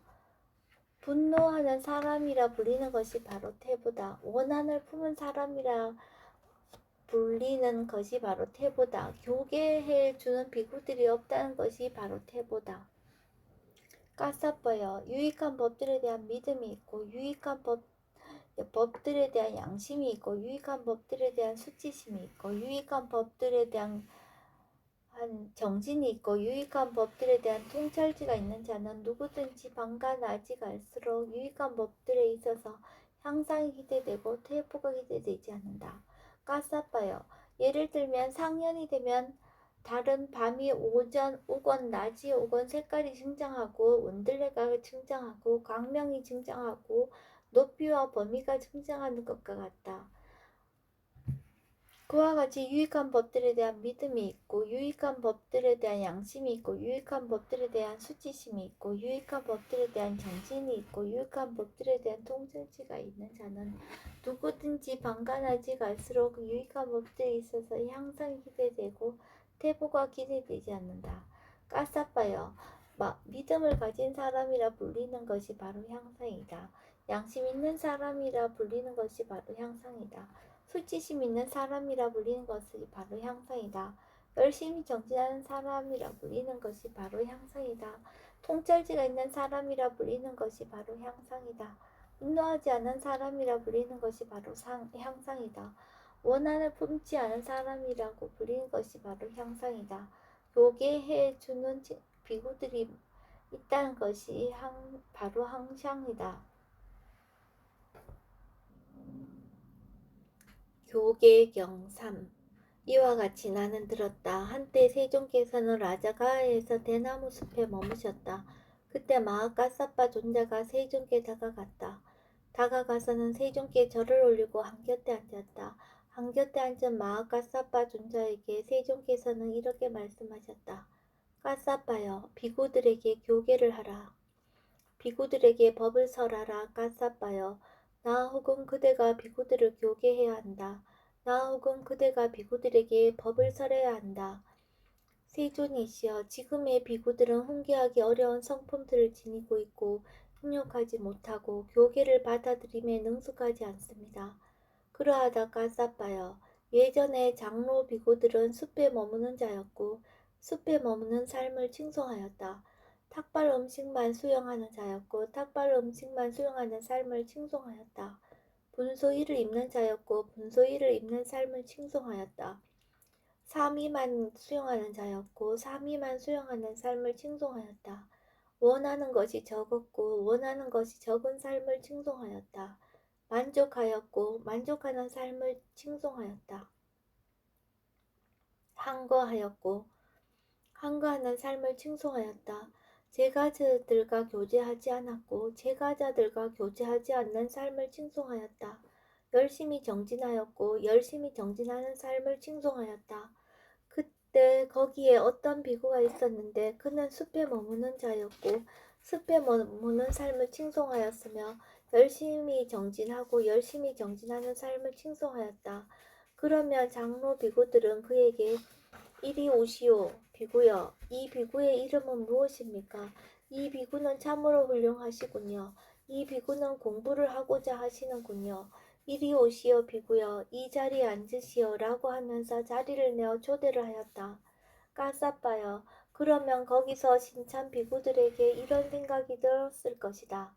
분노하는 사람이라 불리는 것이 바로 퇴보다. 원한을 품은 사람이라 불리는 것이 바로 퇴보다. 교계해 주는 비구들이 없다는 것이 바로 퇴보다. 까싸빠요. 유익한 법들에 대한 믿음이 있고 유익한 법들에 대한 양심이 있고 유익한 법들에 대한 수치심이 있고 유익한 법들에 대한 정신이 있고 유익한 법들에 대한 통찰지가 있는 자는 누구든지 방가나지 갈수록 유익한 법들에 있어서 향상이 기대되고 퇴보가 기대되지 않는다. 까싸빠요. 예를 들면 상년이 되면 달은 밤이 오건 낮이 오건 색깔이 증장하고 온들레가 증장하고 광명이 증장하고 높이와 범위가 증장하는 것과 같다. 그와 같이 유익한 법들에 대한 믿음이 있고 유익한 법들에 대한 양심이 있고 유익한 법들에 대한 수치심이 있고 유익한 법들에 대한 정신이 있고 유익한 법들에 대한 통찰지가 있는 자는 누구든지 방관하지 갈수록 유익한 법들에 있어서 향상이 기대되고 퇴보가 기대되지 않는다. 까싸빠요. 믿음을 가진 사람이라 불리는 것이 바로 향상이다. 양심 있는 사람이라 불리는 것이 바로 향상이다. 수치심 있는 사람이라 불리는 것이 바로 향상이다. 열심히 정진하는 사람이라 불리는 것이 바로 향상이다. 통찰지가 있는 사람이라 불리는 것이 바로 향상이다. 분노하지 않은 사람이라 불리는 것이 바로 향상이다. 원한을 품지 않은 사람이라고 불리는 것이 바로 향상이다. 교계해 주는 비구들이 있다는 것이 바로 향상이다. 교계경 3 이와 같이 나는 들었다. 한때 세종께서는 라자가에서 대나무 숲에 머무셨다. 그때 마하가사파 존자가 세종께 다가갔다. 다가가서는 세종께 절을 올리고 한곁에 앉았다. 한곁에 앉은 마하가사파 존자에게 세종께서는 이렇게 말씀하셨다. 가사파여, 비구들에게 교계를 하라. 비구들에게 법을 설하라. 가사파여, 나 혹은 그대가 비구들을 교계해야 한다. 나 혹은 그대가 비구들에게 법을 설해야 한다. 세존이시여, 지금의 비구들은 훈계하기 어려운 성품들을 지니고 있고 훈육하지 못하고 교계를 받아들임에 능숙하지 않습니다. 그러하다 가사빠여, 예전에 장로 비구들은 숲에 머무는 자였고 숲에 머무는 삶을 칭송하였다. 탁발 음식만 수용하는 자였고 탁발 음식만 수용하는 삶을 칭송하였다. 분소일을 입는 자였고 분소일을 입는 삶을 칭송하였다. 삼위만 수용하는 자였고 삼위만 수용하는 삶을 칭송하였다. 원하는 것이 적었고 원하는 것이 적은 삶을 칭송하였다. 만족하였고 만족하는 삶을 칭송하였다. 항거하였고 항거하는 삶을 칭송하였다. 제가자들과 교제하지 않았고 제가자들과 교제하지 않는 삶을 칭송하였다. 열심히 정진하였고 열심히 정진하는 삶을 칭송하였다. 그때 거기에 어떤 비구가 있었는데 그는 숲에 머무는 자였고 숲에 머무는 삶을 칭송하였으며 열심히 정진하고 열심히 정진하는 삶을 칭송하였다. 그러면 장로 비구들은 그에게 이리 오시오 비구여, 이 비구의 이름은 무엇입니까? 이 비구는 참으로 훌륭하시군요. 이 비구는 공부를 하고자 하시는군요. 이리 오시오 비구여, 이 자리에 앉으시오 라고 하면서 자리를 내어 초대를 하였다. 까싸빠여, 그러면 거기서 신참 비구들에게 이런 생각이 들었을 것이다.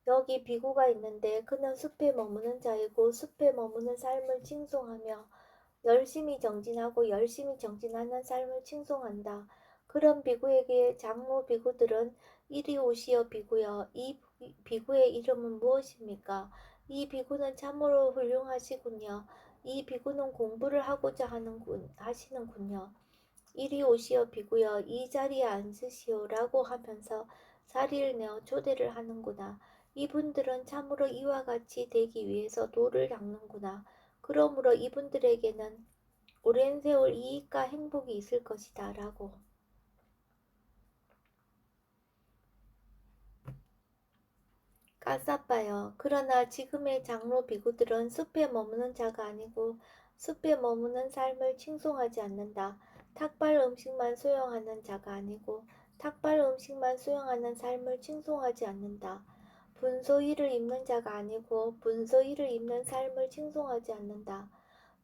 여기 비구가 있는데 그는 숲에 머무는 자이고 숲에 머무는 삶을 칭송하며 열심히 정진하고 열심히 정진하는 삶을 칭송한다. 그런 비구에게 장로 비구들은 이리 오시어 비구여, 이 비구의 이름은 무엇입니까? 이 비구는 참으로 훌륭하시군요. 이 비구는 공부를 하고자 하시는군요. 이리 오시어 비구여, 이 자리에 앉으시오 라고 하면서 자리를 내어 초대를 하는구나. 이분들은 참으로 이와 같이 되기 위해서 도를 닦는구나. 그러므로 이분들에게는 오랜 세월 이익과 행복이 있을 것이다 라고. 까싸빠여, 그러나 지금의 장로 비구들은 숲에 머무는 자가 아니고 숲에 머무는 삶을 칭송하지 않는다. 탁발 음식만 수용하는 자가 아니고 탁발 음식만 수용하는 삶을 칭송하지 않는다. 분소일을 입는 자가 아니고 분소일을 입는 삶을 칭송하지 않는다.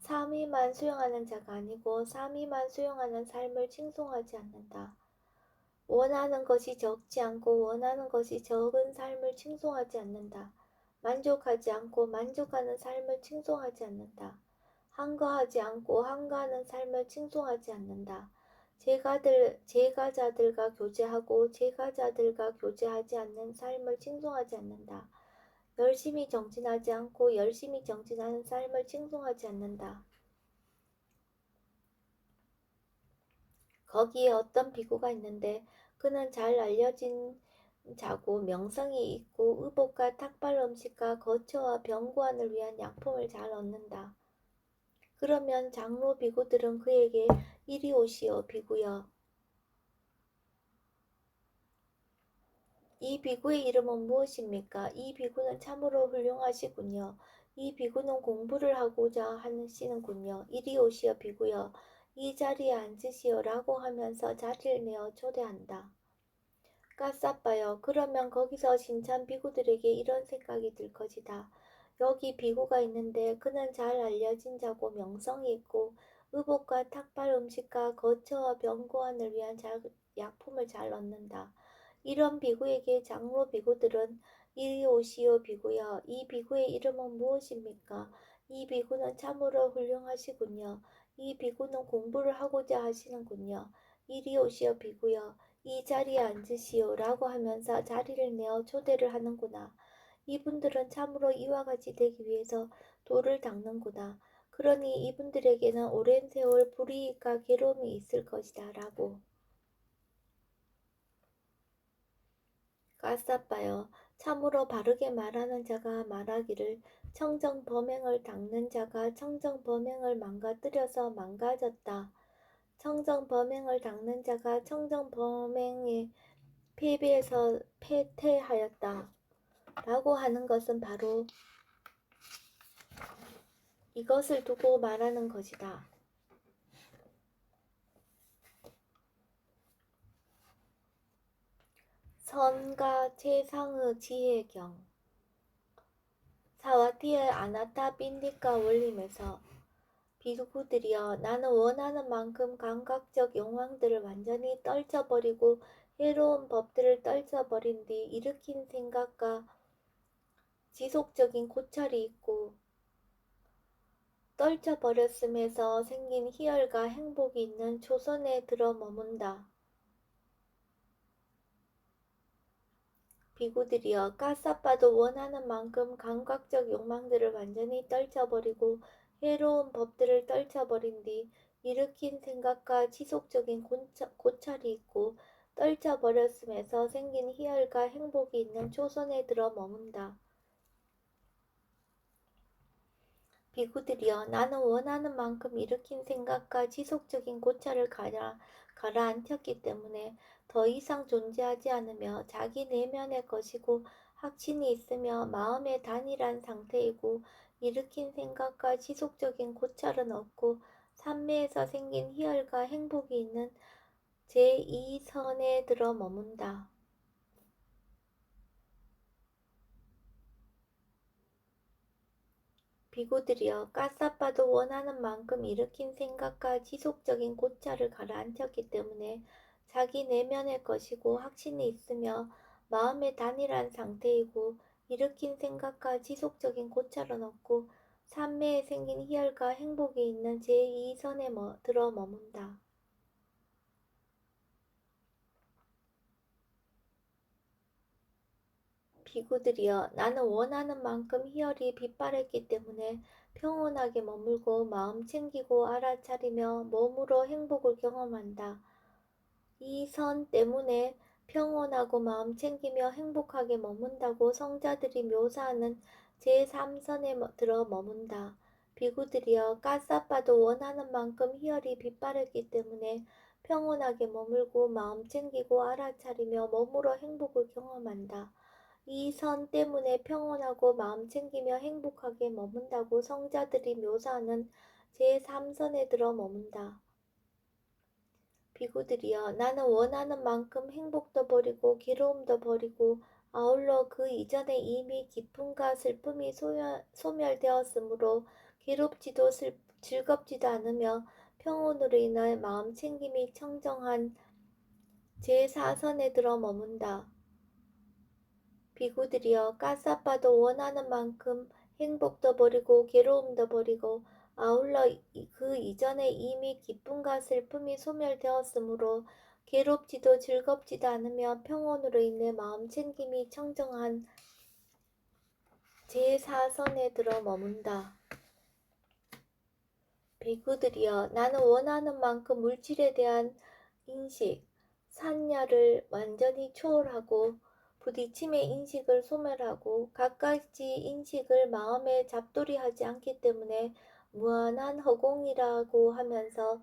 삼위만 수용하는 자가 아니고 삼위만 수용하는 삶을 칭송하지 않는다. 원하는 것이 적지 않고 원하는 것이 적은 삶을 칭송하지 않는다. 만족하지 않고 만족하는 삶을 칭송하지 않는다. 한가하지 않고 한가하는 삶을 칭송하지 않는다. 제가자들과 교제하고 제가자들과 교제하지 않는 삶을 칭송하지 않는다. 열심히 정진하지 않고 열심히 정진하는 삶을 칭송하지 않는다. 거기에 어떤 비구가 있는데 그는 잘 알려진 자고 명성이 있고 의복과 탁발 음식과 거처와 병고안을 위한 약품을 잘 얻는다. 그러면 장로 비구들은 그에게 이리 오시오 비구여. 이 비구의 이름은 무엇입니까? 이 비구는 참으로 훌륭하시군요. 이 비구는 공부를 하고자 하시는군요. 이리 오시오 비구여. 이 자리에 앉으시오 라고 하면서 자리를 내어 초대한다. 까싸빠요. 그러면 거기서 신참 비구들에게 이런 생각이 들 것이다. 여기 비구가 있는데 그는 잘 알려진 자고 명성이 있고 의복과 탁발 음식과 거처와 병고안을 위한 약품을 잘 얻는다. 이런 비구에게 장로 비구들은 이리 오시오 비구여. 이 비구의 이름은 무엇입니까? 이 비구는 참으로 훌륭하시군요. 이 비구는 공부를 하고자 하시는군요. 이리 오시오 비구여. 이 자리에 앉으시오 라고 하면서 자리를 내어 초대를 하는구나. 이분들은 참으로 이와 같이 되기 위해서 돌을 닦는구나. 그러니 이분들에게는 오랜 세월 불이익과 괴로움이 있을 것이다 라고. 까싸빠요. 참으로 바르게 말하는 자가 말하기를 청정 범행을 닦는 자가 청정 범행을 망가뜨려서 망가졌다. 청정 범행을 닦는 자가 청정 범행에 패배해서 패퇴하였다. 라고 하는 것은 바로 이것을 두고 말하는 것이다. 선과 최상의 지혜경 사와티의 아나타 빈디카 원림에서 비구들이여 나는 원하는 만큼 감각적 욕망들을 완전히 떨쳐버리고 해로운 법들을 떨쳐버린 뒤 일으킨 생각과 지속적인 고찰이 있고 떨쳐버렸음에서 생긴 희열과 행복이 있는 조선에 들어 머문다. 비구들이여 까싸빠도 원하는 만큼 감각적 욕망들을 완전히 떨쳐버리고 해로운 법들을 떨쳐버린 뒤 일으킨 생각과 지속적인 고찰이 있고 떨쳐버렸음에서 생긴 희열과 행복이 있는 초선에 들어 머문다. 비구들이여 나는 원하는 만큼 일으킨 생각과 지속적인 고찰을 가라앉혔기 때문에 더 이상 존재하지 않으며 자기 내면의 것이고 확신이 있으며 마음의 단일한 상태이고 일으킨 생각과 지속적인 고찰은 없고 삼매에서 생긴 희열과 행복이 있는 제2선에 들어 머문다. 비구들이여 까싸빠도 원하는 만큼 일으킨 생각과 지속적인 고찰을 가라앉혔기 때문에 자기 내면의 것이고 확신이 있으며 마음의 단일한 상태이고 일으킨 생각과 지속적인 고찰은 없고 삼매에 생긴 희열과 행복이 있는 제2선에 들어 머문다. 비구들이여 나는 원하는 만큼 희열이 빗발했기 때문에 평온하게 머물고 마음 챙기고 알아차리며 몸으로 행복을 경험한다. 이 선 때문에 평온하고 마음 챙기며 행복하게 머문다고 성자들이 묘사하는 제3선에 들어 머문다. 비구들이여 까싸빠도 원하는 만큼 희열이 빗발했기 때문에 평온하게 머물고 마음 챙기고 알아차리며 몸으로 행복을 경험한다. 이 선 때문에 평온하고 마음 챙기며 행복하게 머문다고 성자들이 묘사하는 제3선에 들어 머문다. 비구들이여 나는 원하는 만큼 행복도 버리고 괴로움도 버리고 아울러 그 이전에 이미 기쁨과 슬픔이 소멸되었으므로 괴롭지도 즐겁지도 않으며 평온으로 인하여 마음 챙김이 청정한 제4선에 들어 머문다. 비구들이여 까싸빠도 원하는 만큼 행복도 버리고 괴로움도 버리고 아울러 그 이전에 이미 기쁨과 슬픔이 소멸되었으므로 괴롭지도 즐겁지도 않으며 평온으로 인해 마음 챙김이 청정한 제4선에 들어 머문다. 비구들이여 나는 원하는 만큼 물질에 대한 인식, 산야를 완전히 초월하고 부딪힘의 인식을 소멸하고 갖가지 인식을 마음에 잡돌이하지 않기 때문에 무한한 허공이라고 하면서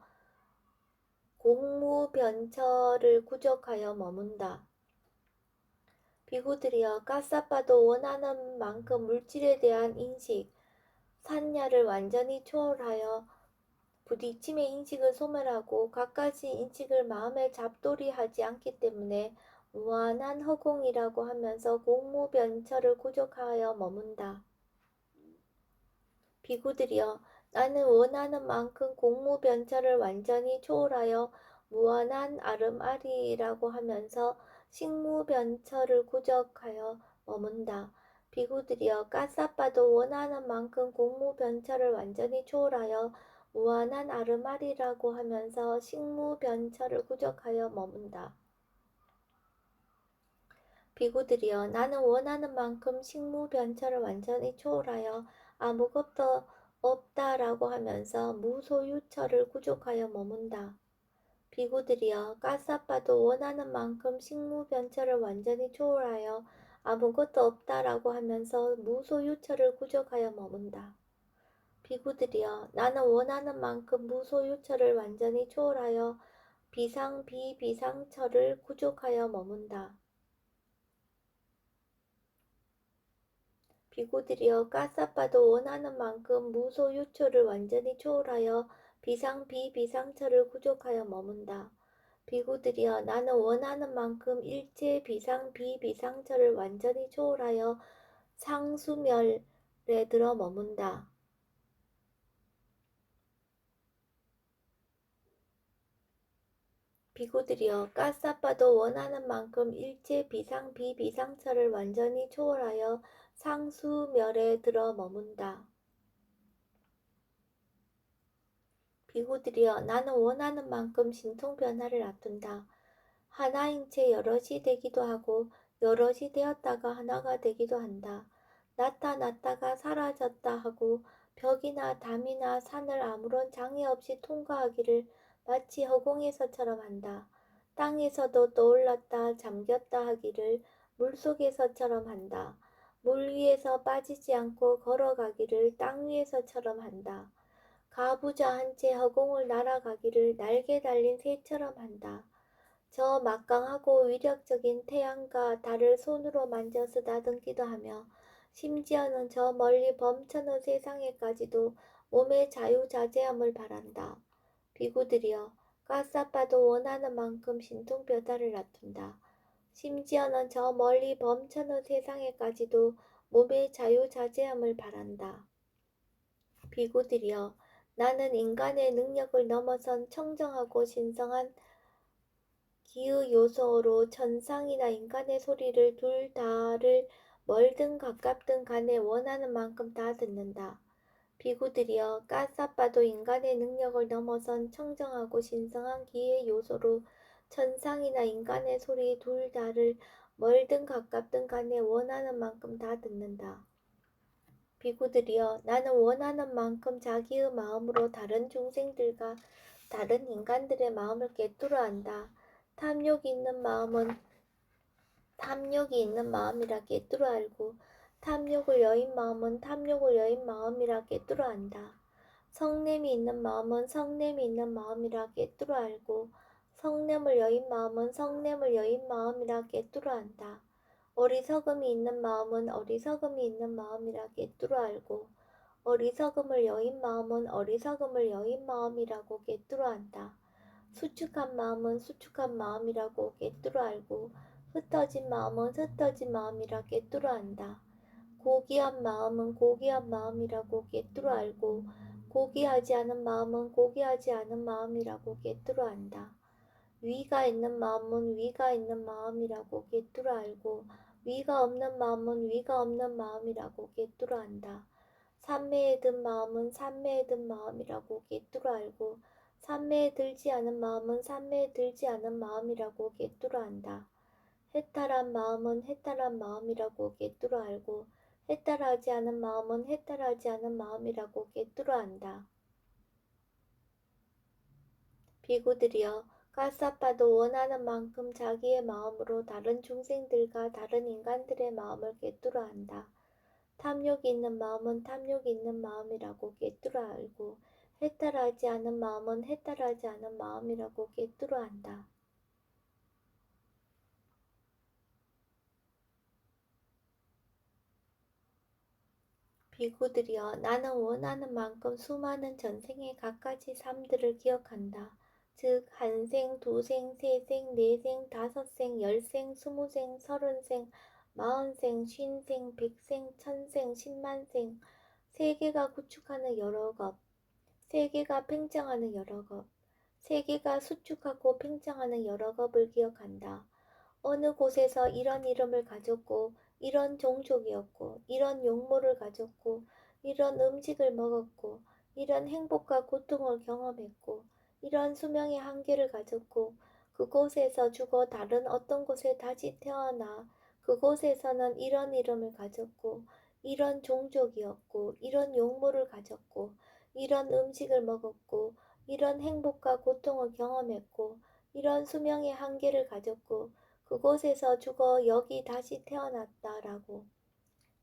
공무변처를 구족하여 머문다. 비구들이여 까싸빠도 원하는 만큼 물질에 대한 인식, 산야를 완전히 초월하여 부딪힘의 인식을 소멸하고 갖가지 인식을 마음에 잡돌이하지 않기 때문에 무한한 허공이라고 하면서 공무변처를 구족하여 머문다. 비구들이여 나는 원하는 만큼 공무변처를 완전히 초월하여 무한한 아름아리라고 하면서 식무변처를 구족하여 머문다. 비구들이여 까싸빠도 원하는 만큼 공무변처를 완전히 초월하여 무한한 아름아리라고 하면서 식무변처를 구족하여 머문다. 비구들이여 나는 원하는 만큼 식무변처를 완전히 초월하여 아무것도 없다라고 하면서 무소유처를 구족하여 머문다. 비구들이여 까싸빠도 원하는 만큼 식무변처를 완전히 초월하여 아무것도 없다라고 하면서 무소유처를 구족하여 머문다. 비구들이여 나는 원하는 만큼 무소유처를 완전히 초월하여 비상비비상처를 구족하여 머문다. 비구들이여 까싸빠도 원하는 만큼 무소유처를 완전히 초월하여 비상비비상처를 구족하여 머문다. 비구들이여 나는 원하는 만큼 일체 비상비비상처를 완전히 초월하여 상수멸에 들어 머문다. 비구들이여 까싸빠도 원하는 만큼 일체 비상비비상처를 완전히 초월하여 상수멸에 들어 머문다. 비구들이여 나는 원하는 만큼 신통변화를 놔둔다. 하나인 채 여럿이 되기도 하고 여럿이 되었다가 하나가 되기도 한다. 나타났다가 사라졌다 하고 벽이나 담이나 산을 아무런 장애 없이 통과하기를 마치 허공에서처럼 한다. 땅에서도 떠올랐다 잠겼다 하기를 물속에서처럼 한다. 물 위에서 빠지지 않고 걸어가기를 땅 위에서처럼 한다. 가부좌 한 채 허공을 날아가기를 날개 달린 새처럼 한다. 저 막강하고 위력적인 태양과 달을 손으로 만져 쓰다듬기도 하며 심지어는 저 멀리 범천의 세상에까지도 몸의 자유자재함을 바란다. 비구들이여 까싸빠도 원하는 만큼 신통뼈다를 놔둔다. 심지어는 저 멀리 범천의 세상에까지도 몸의 자유자재함을 바란다. 비구들이여 나는 인간의 능력을 넘어선 청정하고 신성한 기의 요소로 천상이나 인간의 소리를 둘 다를 멀든 가깝든 간에 원하는 만큼 다 듣는다. 비구들이여 까싸빠도 인간의 능력을 넘어선 청정하고 신성한 기의 요소로 천상이나 인간의 소리 둘 다를 멀든 가깝든 간에 원하는 만큼 다 듣는다. 비구들이여 나는 원하는 만큼 자기의 마음으로 다른 중생들과 다른 인간들의 마음을 꿰뚫어 안다. 탐욕이 있는 마음은 탐욕이 있는 마음이라 꿰뚫어 알고 탐욕을 여인 마음은 탐욕을 여인 마음이라 꿰뚫어 안다. 성냄이 있는 마음은 성냄이 있는 마음이라 꿰뚫어 알고 성냄을 여인 마음은 성냄을 여인 마음이라 꿰뚫어 안다. 어리석음이 있는 마음은 어리석음이 있는 마음이라 꿰뚫어 알고 어리석음을 여인 마음은 어리석음을 여인 마음이라고 꿰뚫어 안다. 수축한 마음은 수축한 마음이라고 꿰뚫어 알고 흩어진 마음은 흩어진 마음이라 꿰뚫어 안다. 고귀한 마음은 고귀한 마음이라고 꿰뚫어 알고 고귀하지 않은 마음은 고귀하지 않은 마음이라고 꿰뚫어 안다. 위가 있는 마음은 위가 있는 마음이라고 꿰뚫어 알고 위가 없는 마음은 위가 없는 마음이라고 꿰뚫어 안다. 산매에 든 마음은 산매에 든 마음이라고 꿰뚫어 알고 산매에 들지 않은 마음은 산매에 들지 않은 마음이라고 꿰뚫어 안다. 해탈한 마음은 해탈한 마음이라고 꿰뚫어 알고 해탈하지 않은 마음은 해탈하지 않은 마음이라고 꿰뚫어 안다. 비구들이여 까싸빠도 원하는 만큼 자기의 마음으로 다른 중생들과 다른 인간들의 마음을 꿰뚫어 안다. 탐욕이 있는 마음은 탐욕이 있는 마음이라고 꿰뚫어 알고 해탈하지 않은 마음은 해탈하지 않은 마음이라고 꿰뚫어 안다. 비구들이여 나는 원하는 만큼 수많은 전생의 갖가지 삶들을 기억한다. 즉 한생, 두생, 세생, 네생, 다섯생, 열생, 스무생, 서른생, 마흔생, 쉰생, 백생, 천생, 십만생, 세계가 구축하는 여러 것, 세계가 팽창하는 여러 것, 세계가 수축하고 팽창하는 여러 것을 기억한다. 어느 곳에서 이런 이름을 가졌고 이런 종족이었고 이런 용모를 가졌고 이런 음식을 먹었고 이런 행복과 고통을 경험했고 이런 수명의 한계를 가졌고 그곳에서 죽어 다른 어떤 곳에 다시 태어나 그곳에서는 이런 이름을 가졌고 이런 종족이었고 이런 용모를 가졌고 이런 음식을 먹었고 이런 행복과 고통을 경험했고 이런 수명의 한계를 가졌고 그곳에서 죽어 여기 다시 태어났다라고.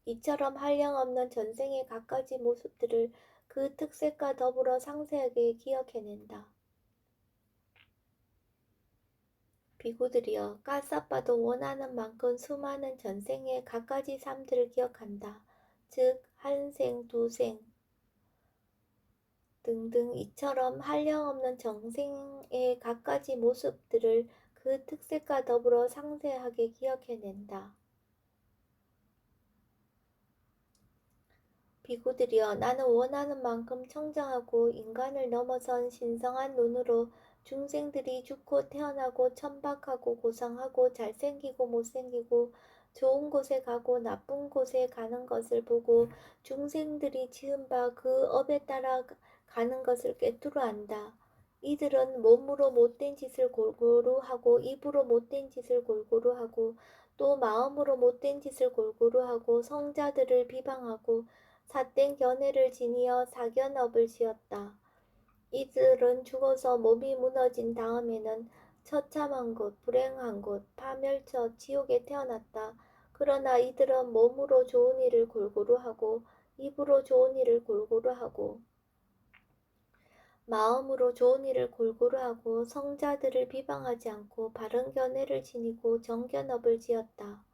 이처럼 한량없는 전생의 갖가지 모습들을 그 특색과 더불어 상세하게 기억해낸다. 비구들이여 까싸빠도 원하는 만큼 수많은 전생의 갖가지 삶들을 기억한다. 즉 한생, 두생 등등 이처럼 한량없는 정생의 갖가지 모습들을 그 특색과 더불어 상세하게 기억해낸다. 비구들이여 나는 원하는 만큼 청정하고 인간을 넘어선 신성한 눈으로 중생들이 죽고 태어나고 천박하고 고상하고 잘생기고 못생기고 좋은 곳에 가고 나쁜 곳에 가는 것을 보고 중생들이 지은 바 그 업에 따라 가는 것을 꿰뚫어 안다. 이들은 몸으로 못된 짓을 골고루 하고 입으로 못된 짓을 골고루 하고 또 마음으로 못된 짓을 골고루 하고 성자들을 비방하고 삿된 견해를 지니어 사견업을 지었다. 이들은 죽어서 몸이 무너진 다음에는 처참한 곳, 불행한 곳, 파멸처, 지옥에 태어났다. 그러나 이들은 몸으로 좋은 일을 골고루 하고 입으로 좋은 일을 골고루 하고 마음으로 좋은 일을 골고루 하고 성자들을 비방하지 않고 바른 견해를 지니고 정견업을 지었다.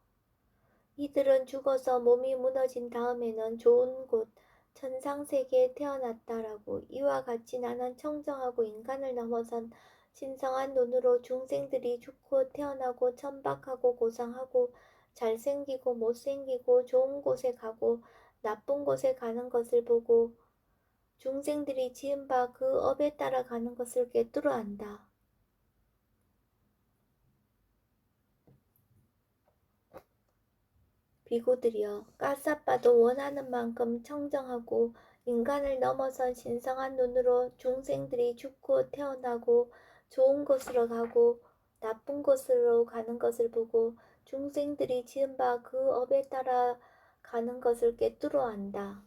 이들은 죽어서 몸이 무너진 다음에는 좋은 곳, 천상세계에 태어났다라고. 이와 같이 나는 청정하고 인간을 넘어선 신성한 눈으로 중생들이 죽고 태어나고 천박하고 고상하고 잘생기고 못생기고 좋은 곳에 가고 나쁜 곳에 가는 것을 보고 중생들이 지은 바 그 업에 따라 가는 것을 꿰뚫어 안다. 비구들이여 까싸빠도 원하는 만큼 청정하고 인간을 넘어선 신성한 눈으로 중생들이 죽고 태어나고 좋은 곳으로 가고 나쁜 곳으로 가는 것을 보고 중생들이 지은 바 그 업에 따라 가는 것을 꿰뚫어 안다.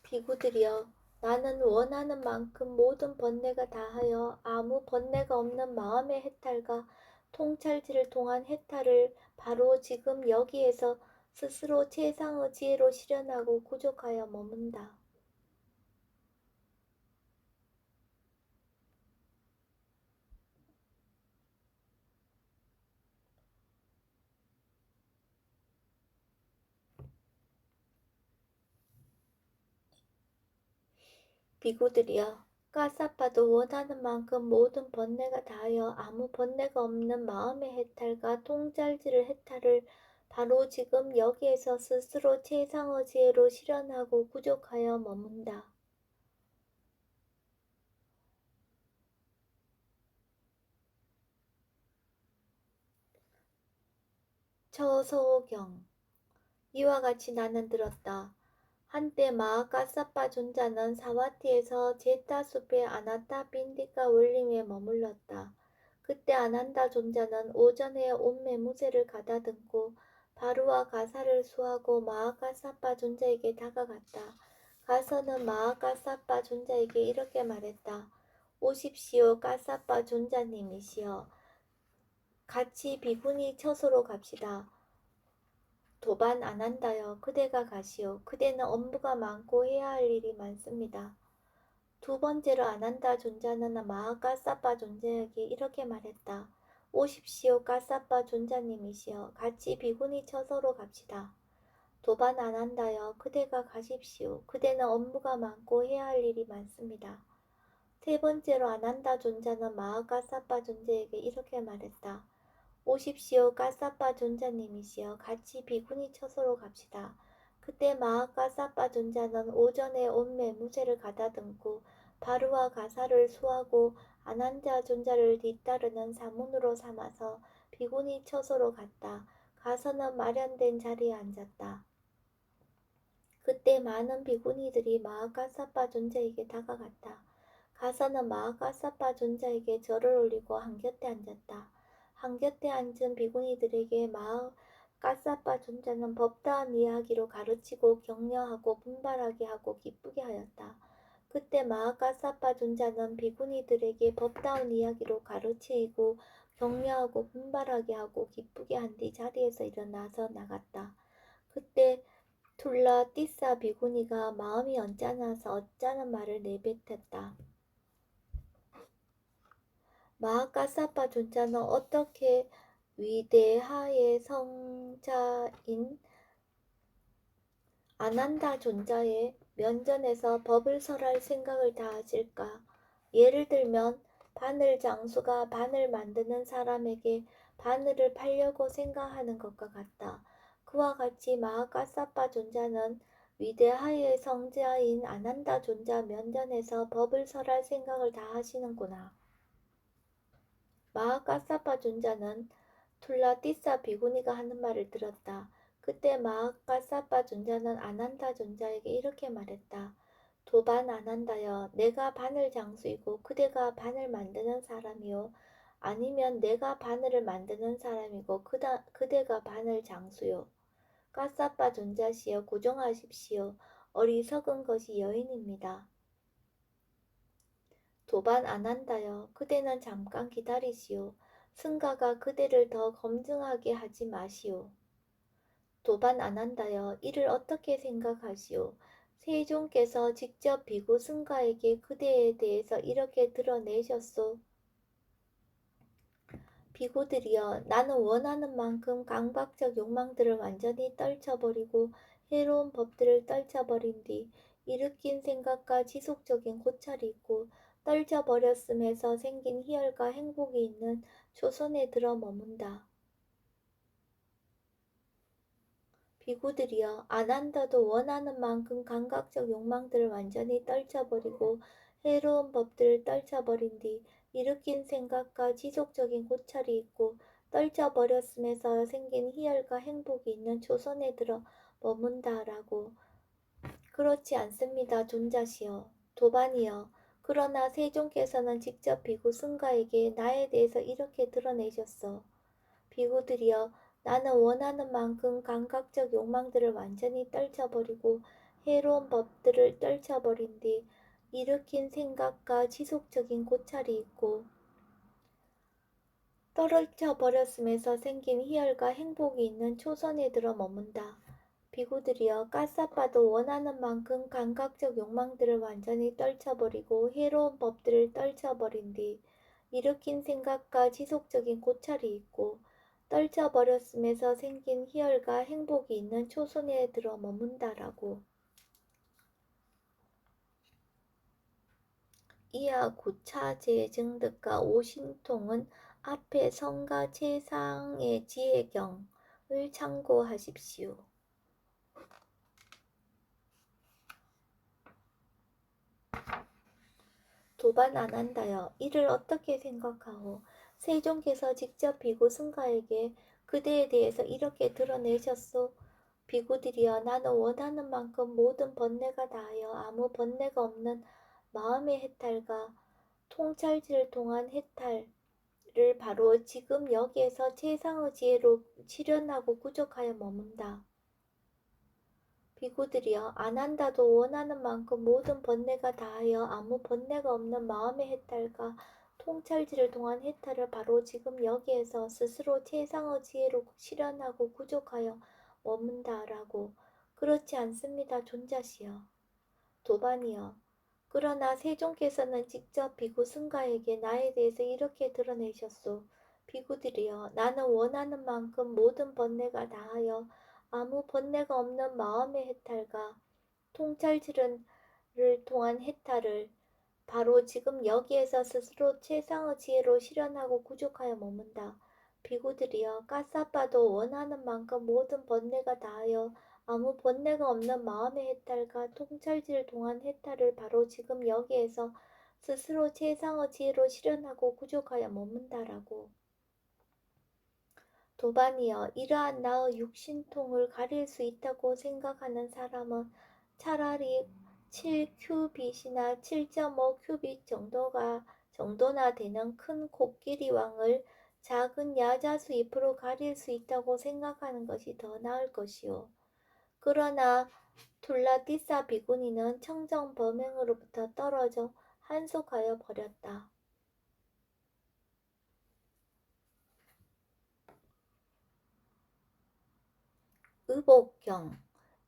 비구들이여 나는 원하는 만큼 모든 번뇌가 다하여 아무 번뇌가 없는 마음의 해탈과 통찰지를 통한 해탈을 바로 지금 여기에서 스스로 최상의 지혜로 실현하고 구족하여 머문다. 비구들이여 까사빠도 원하는 만큼 모든 번뇌가 다하여 아무 번뇌가 없는 마음의 해탈과 통찰지를 해탈을 바로 지금 여기에서 스스로 최상의 지혜로 실현하고 구족하여 머문다. 처소경. 이와 같이 나는 들었다. 한때 마하카사파 존자는 사와티에서 제타 숲의 아나타 빈디카 월림에 머물렀다. 그때 아난다 존자는 오전에 온 메무제를 가다듬고 바루와 가사를 수하고 마하카사파 존자에게 다가갔다. 가서는 마하카사파 존자에게 이렇게 말했다. 오십시오, 카사파 존자님이시여. 같이 비구니 처소로 갑시다. 도반 안 한다요. 그대가 가시오. 그대는 업무가 많고 해야 할 일이 많습니다. 두 번째로 안 한다 존자는 마하카사파 존자에게 이렇게 말했다. 오십시오, 카사파 존자님이시여. 같이 비구니 처소로 갑시다. 도반 안 한다요. 그대가 가십시오. 그대는 업무가 많고 해야 할 일이 많습니다. 세 번째로 안 한다 존자는 마하카사파 존자에게 이렇게 말했다. 오십시오, 카사파 존자님이시여. 같이 비구니 처소로 갑시다. 그때 마하카사파 존자는 오전에 온 메무새를 가다듬고 바루와 가사를 수하고 아난자 존자를 뒤따르는 사문으로 삼아서 비구니 처소로 갔다. 가서는 마련된 자리에 앉았다. 그때 많은 비구니들이 마하카사파 존자에게 다가갔다. 가서는 마하카사파 존자에게 절을 올리고 한곁에 앉았다. 한곁에 앉은 비구니들에게 마하카사파 존자는 법다운 이야기로 가르치고 격려하고 분발하게 하고 기쁘게 하였다. 그때 마하카사파 존자는 비구니들에게 법다운 이야기로 가르치고 격려하고 분발하게 하고 기쁘게 한 뒤 자리에서 일어나서 나갔다. 그때 툴라 띠사 비구니가 마음이 언짢아서 어쩌는 말을 내뱉었다. 마하카사파 존자는 어떻게 위대하의 성자인 아난다 존자의 면전에서 법을 설할 생각을 다 하실까? 예를 들면 바늘 장수가 바늘 만드는 사람에게 바늘을 팔려고 생각하는 것과 같다. 그와 같이 마하카사파 존자는 위대하의 성자인 아난다 존자 면전에서 법을 설할 생각을 다 하시는구나. 마하카사파 존자는 툴라띠사 비구니가 하는 말을 들었다. 그때 마하카사파 존자는 아난다 존자에게 이렇게 말했다. 도반 아난다여, 내가 바늘 장수이고 그대가 바늘 만드는 사람이요. 아니면 내가 바늘을 만드는 사람이고 그대가 바늘 장수요. 카사파 존자시여, 고정하십시오. 어리석은 것이 여인입니다. 도반 안 한다여. 그대는 잠깐 기다리시오. 승가가 그대를 더 검증하게 하지 마시오. 도반 안 한다여. 이를 어떻게 생각하시오? 세종께서 직접 비구 승가에게 그대에 대해서 이렇게 드러내셨소. 비구들이여, 나는 원하는 만큼 강박적 욕망들을 완전히 떨쳐버리고 해로운 법들을 떨쳐버린 뒤 일으킨 생각과 지속적인 고찰이 있고 떨쳐버렸음에서 생긴 희열과 행복이 있는 조선에 들어 머문다. 비구들이여, 아난다도 원하는 만큼 감각적 욕망들을 완전히 떨쳐버리고 해로운 법들을 떨쳐버린 뒤 일으킨 생각과 지속적인 고찰이 있고 떨쳐버렸음에서 생긴 희열과 행복이 있는 조선에 들어 머문다라고. 그렇지 않습니다, 존자시여. 도반이여. 그러나 세종께서는 직접 비구 승가에게 나에 대해서 이렇게 드러내셨어. 비구들이여, 나는 원하는 만큼 감각적 욕망들을 완전히 떨쳐버리고 해로운 법들을 떨쳐버린 뒤 일으킨 생각과 지속적인 고찰이 있고 떨쳐버렸음에서 생긴 희열과 행복이 있는 초선에 들어 머문다. 비구들이여, 까사빠도 원하는 만큼 감각적 욕망들을 완전히 떨쳐버리고 해로운 법들을 떨쳐버린 뒤 일으킨 생각과 지속적인 고찰이 있고 떨쳐버렸음에서 생긴 희열과 행복이 있는 초선에 들어 머문다라고. 이하 구차제증득과 오신통은 앞에 성가 최상의 지혜경을 참고하십시오. 도반 안 한다여. 이를 어떻게 생각하오? 세종께서 직접 비구 승가에게 그대에 대해서 이렇게 드러내셨소. 비구들이여 나는 원하는 만큼 모든 번뇌가 다하여 아무 번뇌가 없는 마음의 해탈과 통찰지를 통한 해탈을 바로 지금 여기에서 최상의 지혜로 실현하고 구족하여 머문다. 비구들이여 안한다도 원하는 만큼 모든 번뇌가 다하여 아무 번뇌가 없는 마음의 해탈과 통찰지를 통한 해탈을 바로 지금 여기에서 스스로 최상의 지혜로 실현하고 구족하여 머문다라고. 그렇지 않습니다. 존자시여. 도반이여. 그러나 세종께서는 직접 비구 승가에게 나에 대해서 이렇게 드러내셨소. 비구들이여 나는 원하는 만큼 모든 번뇌가 다하여 아무 번뇌가 없는 마음의 해탈과 통찰질을 통한 해탈을 바로 지금 여기에서 스스로 최상의 지혜로 실현하고 구족하여 머문다. 비구들이여 까싸빠도 원하는 만큼 모든 번뇌가 다하여 아무 번뇌가 없는 마음의 해탈과 통찰질을 통한 해탈을 바로 지금 여기에서 스스로 최상의 지혜로 실현하고 구족하여 머문다라고. 도반이여 이러한 나의 육신통을 가릴 수 있다고 생각하는 사람은 차라리 7큐빗이나 7.5큐빗 정도나 되는 큰 코끼리 왕을 작은 야자수 잎으로 가릴 수 있다고 생각하는 것이 더 나을 것이요. 그러나 둘라디사 비구니는 청정 범행으로부터 떨어져 한속하여 버렸다. 의복경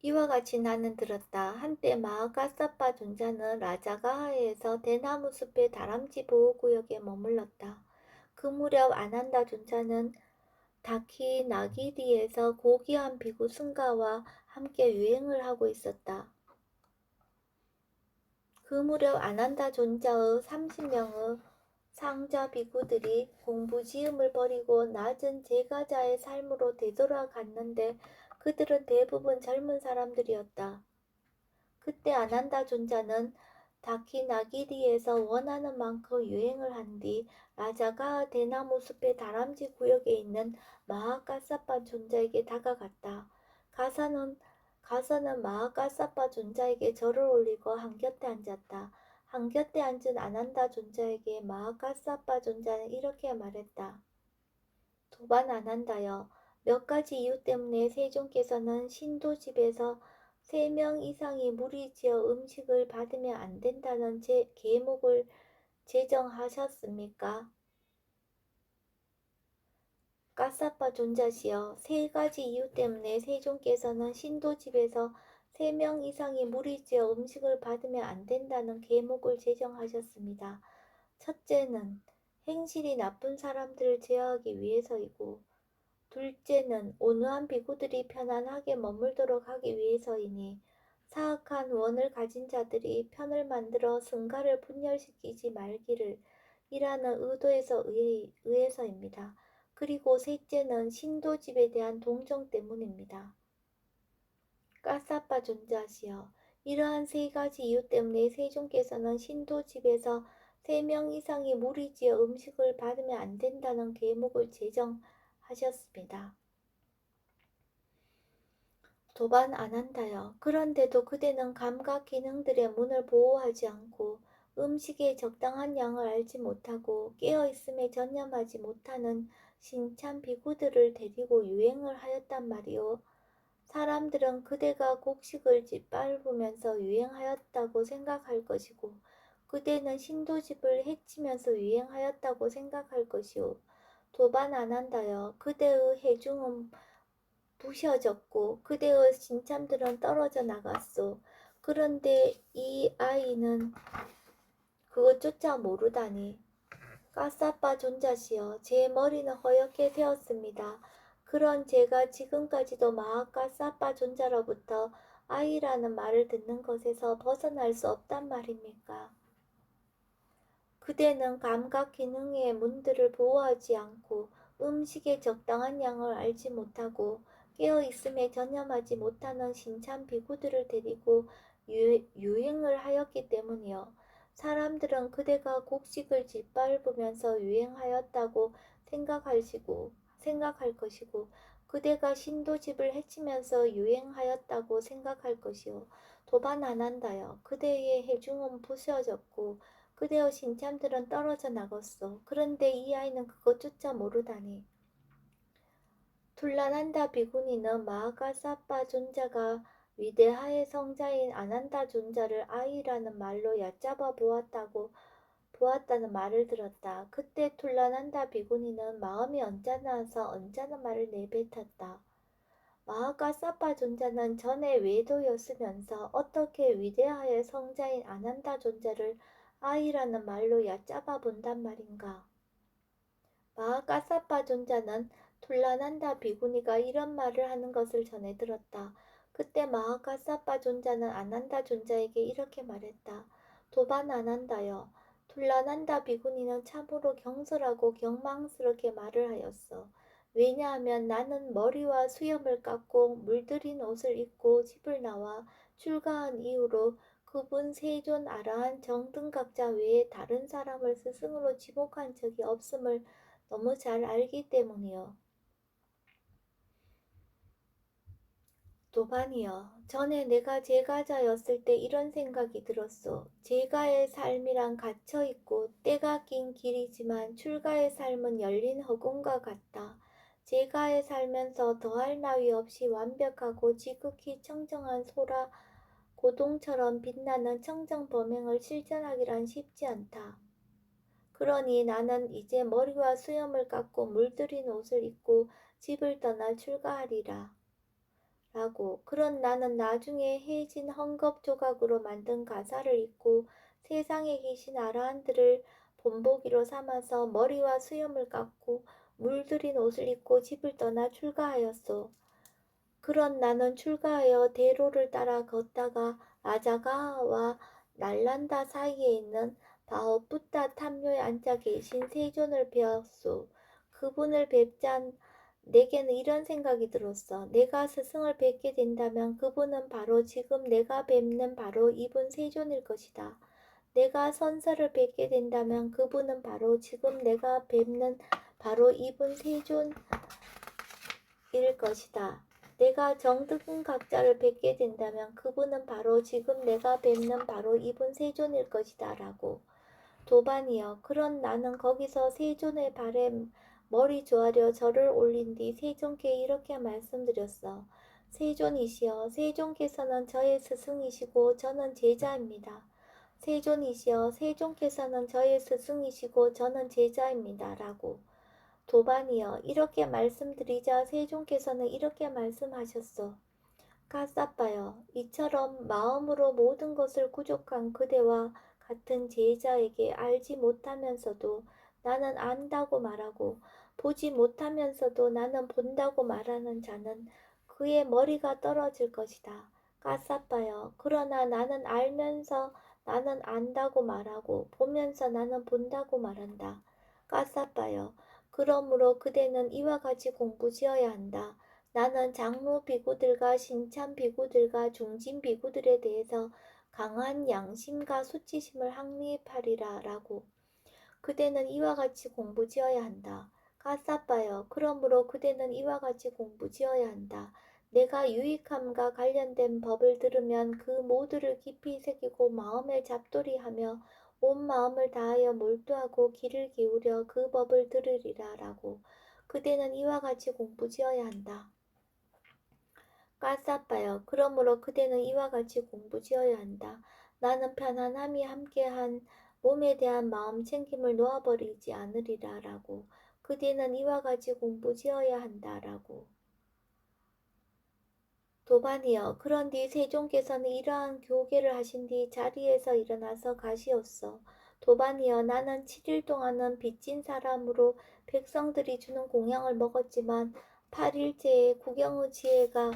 이와 같이 나는 들었다. 한때 마하가사파 존자는 라자가하에서 대나무 숲의 다람쥐 보호구역에 머물렀다. 그 무렵 아난다 존자는 다키나기디에서 고귀한 비구 승가와 함께 유행을 하고 있었다. 그 무렵 아난다 존자의 30명의 상자 비구들이 공부지음을 버리고 낮은 제가자의 삶으로 되돌아갔는데 그들은 대부분 젊은 사람들이었다. 그때 아난다 존자는 다키나기리에서 원하는 만큼 유행을 한 뒤 라자가 대나무 숲의 다람쥐 구역에 있는 마하카사파 존자에게 다가갔다. 가서는 마하카사파 존자에게 절을 올리고 한곁에 앉았다. 한곁에 앉은 아난다 존자에게 마하카사파 존자는 이렇게 말했다. 도반 아난다여, 몇 가지 이유 때문에 세종께서는 신도집에서 3명 이상이 무리지어 음식을 받으면 안 된다는 계목을 제정하셨습니까? 까사빠 존자시여, 3가지 이유 때문에 세종께서는 신도집에서 3명 이상이 무리지어 음식을 받으면 안 된다는 계목을 제정하셨습니다. 첫째는 행실이 나쁜 사람들을 제어하기 위해서이고, 둘째는 온유한 비구들이 편안하게 머물도록 하기 위해서이니 사악한 원을 가진 자들이 편을 만들어 승가를 분열시키지 말기를 이라는 의해서입니다. 그리고 셋째는 신도집에 대한 동정 때문입니다. 까사빠 존자시여, 이러한 3가지 이유 때문에 세종께서는 신도집에서 3명 이상이 무리지어 음식을 받으면 안 된다는 계목을 제정하셨습니다. 도반 아난다여, 그런데도 그대는 감각 기능들의 문을 보호하지 않고 음식의 적당한 양을 알지 못하고 깨어있음에 전념하지 못하는 신참 비구들을 데리고 유행을 하였단 말이오. 사람들은 그대가 곡식을 짓밟으면서 유행하였다고 생각할 것이고 그대는 신도집을 해치면서 유행하였다고 생각할 것이오. 도반 아난다여, 그대의 해중은 부셔졌고 그대의 신참들은 떨어져 나갔소. 그런데 이 아이는 그것조차 모르다니. 까사빠 존자시여, 제 머리는 허옇게 되었습니다. 그런 제가 지금까지도 마하까사빠 존자로부터 아이라는 말을 듣는 것에서 벗어날 수 없단 말입니까? 그대는 감각 기능의 문들을 보호하지 않고 음식의 적당한 양을 알지 못하고 깨어있음에 전념하지 못하는 신참 비구들을 데리고 유행을 하였기 때문이요. 사람들은 그대가 곡식을 짓밟으면서 유행하였다고 생각할 것이고 그대가 신도집을 해치면서 유행하였다고 생각할 것이요. 도반 안 한다여. 그대의 해중은 부서졌고 그대의 신참들은 떨어져 나갔어. 그런데 이 아이는 그것조차 모르다니. 둘라난다 비구니는 마하가사파 존자가 위대하의 성자인 아난다 존자를 아이라는 말로 얕잡아 보았다는 말을 들었다. 그때 둘라난다 비구니는 마음이 언짢아서 언짢은 말을 내뱉었다. 마하가사파 존자는 전에 외도였으면서 어떻게 위대하의 성자인 아난다 존자를 아이라는 말로 얕잡아 본단 말인가. 마하가사파 존자는 둘라난다 비구니가 이런 말을 하는 것을 전해 들었다. 그때 마하가사파 존자는 아난다 존자에게 이렇게 말했다. 도반 아난다여. 둘라난다 비구니는 참으로 경솔하고 경망스럽게 말을 하였어. 왜냐하면 나는 머리와 수염을 깎고 물들인 옷을 입고 집을 나와 출가한 이후로 그분 세존 아라한 정등각자 외에 다른 사람을 스승으로 지목한 적이 없음을 너무 잘 알기 때문이요. 도반이여. 전에 내가 제가자였을 때 이런 생각이 들었소. 제가의 삶이란 갇혀있고 때가 낀 길이지만 출가의 삶은 열린 허공과 같다. 제가에 살면서 더할 나위 없이 완벽하고 지극히 청정한 소라 고동처럼 빛나는 청정범행을 실천하기란 쉽지 않다. 그러니 나는 이제 머리와 수염을 깎고 물들인 옷을 입고 집을 떠나 출가하리라. 라고. 그런 나는 나중에 해진 헝겊 조각으로 만든 가사를 입고 세상에 계신 아라한들을 본보기로 삼아서 머리와 수염을 깎고 물들인 옷을 입고 집을 떠나 출가하였소. 그런 나는 출가하여 대로를 따라 걷다가 아자가와 날란다 사이에 있는 바오붓다 탐묘에 앉아 계신 세존을 뵈었소. 그분을 뵙자 내게는 이런 생각이 들었어. 내가 스승을 뵙게 된다면 그분은 바로 지금 내가 뵙는 바로 이분 세존일 것이다. 내가 선사를 뵙게 된다면 그분은 바로 지금 내가 뵙는 바로 이분 세존일 것이다. 내가 정등각자를 뵙게 된다면 그분은 바로 지금 내가 뵙는 바로 이분 세존일 것이다. 라고. 도반이여. 그런 나는 거기서 세존의 발에 머리 조아려 절을 올린 뒤 세존께 이렇게 말씀드렸어. 세존이시여. 세존께서는 저의 스승이시고 저는 제자입니다. 세존이시여. 세존께서는 저의 스승이시고 저는 제자입니다. 라고. 도반이여. 이렇게 말씀드리자 세존께서는 이렇게 말씀하셨소. 가사빠여. 이처럼 마음으로 모든 것을 구족한 그대와 같은 제자에게 알지 못하면서도 나는 안다고 말하고 보지 못하면서도 나는 본다고 말하는 자는 그의 머리가 떨어질 것이다. 가사빠여. 그러나 나는 알면서 나는 안다고 말하고 보면서 나는 본다고 말한다. 가사빠여. 그러므로 그대는 이와 같이 공부지어야 한다. 나는 장로 비구들과 신참 비구들과 중진 비구들에 대해서 강한 양심과 수치심을 확립하리라. 라고. 그대는 이와 같이 공부지어야 한다. 가사빠여. 그러므로 그대는 이와 같이 공부지어야 한다. 내가 유익함과 관련된 법을 들으면 그 모두를 깊이 새기고 마음에 잡돌이하며 온 마음을 다하여 몰두하고 귀를 기울여 그 법을 들으리라. 라고. 그대는 이와 같이 공부지어야 한다. 가사빠여. 그러므로 그대는 이와 같이 공부지어야 한다. 나는 편안함이 함께한 몸에 대한 마음 챙김을 놓아버리지 않으리라. 라고. 그대는 이와 같이 공부지어야 한다. 라고. 도반이여. 그런 뒤 세종께서는 이러한 교계를 하신 뒤 자리에서 일어나서 가시었어. 도반이여. 나는 7일 동안은 빚진 사람으로 백성들이 주는 공양을 먹었지만 8일째에 구경의 지혜가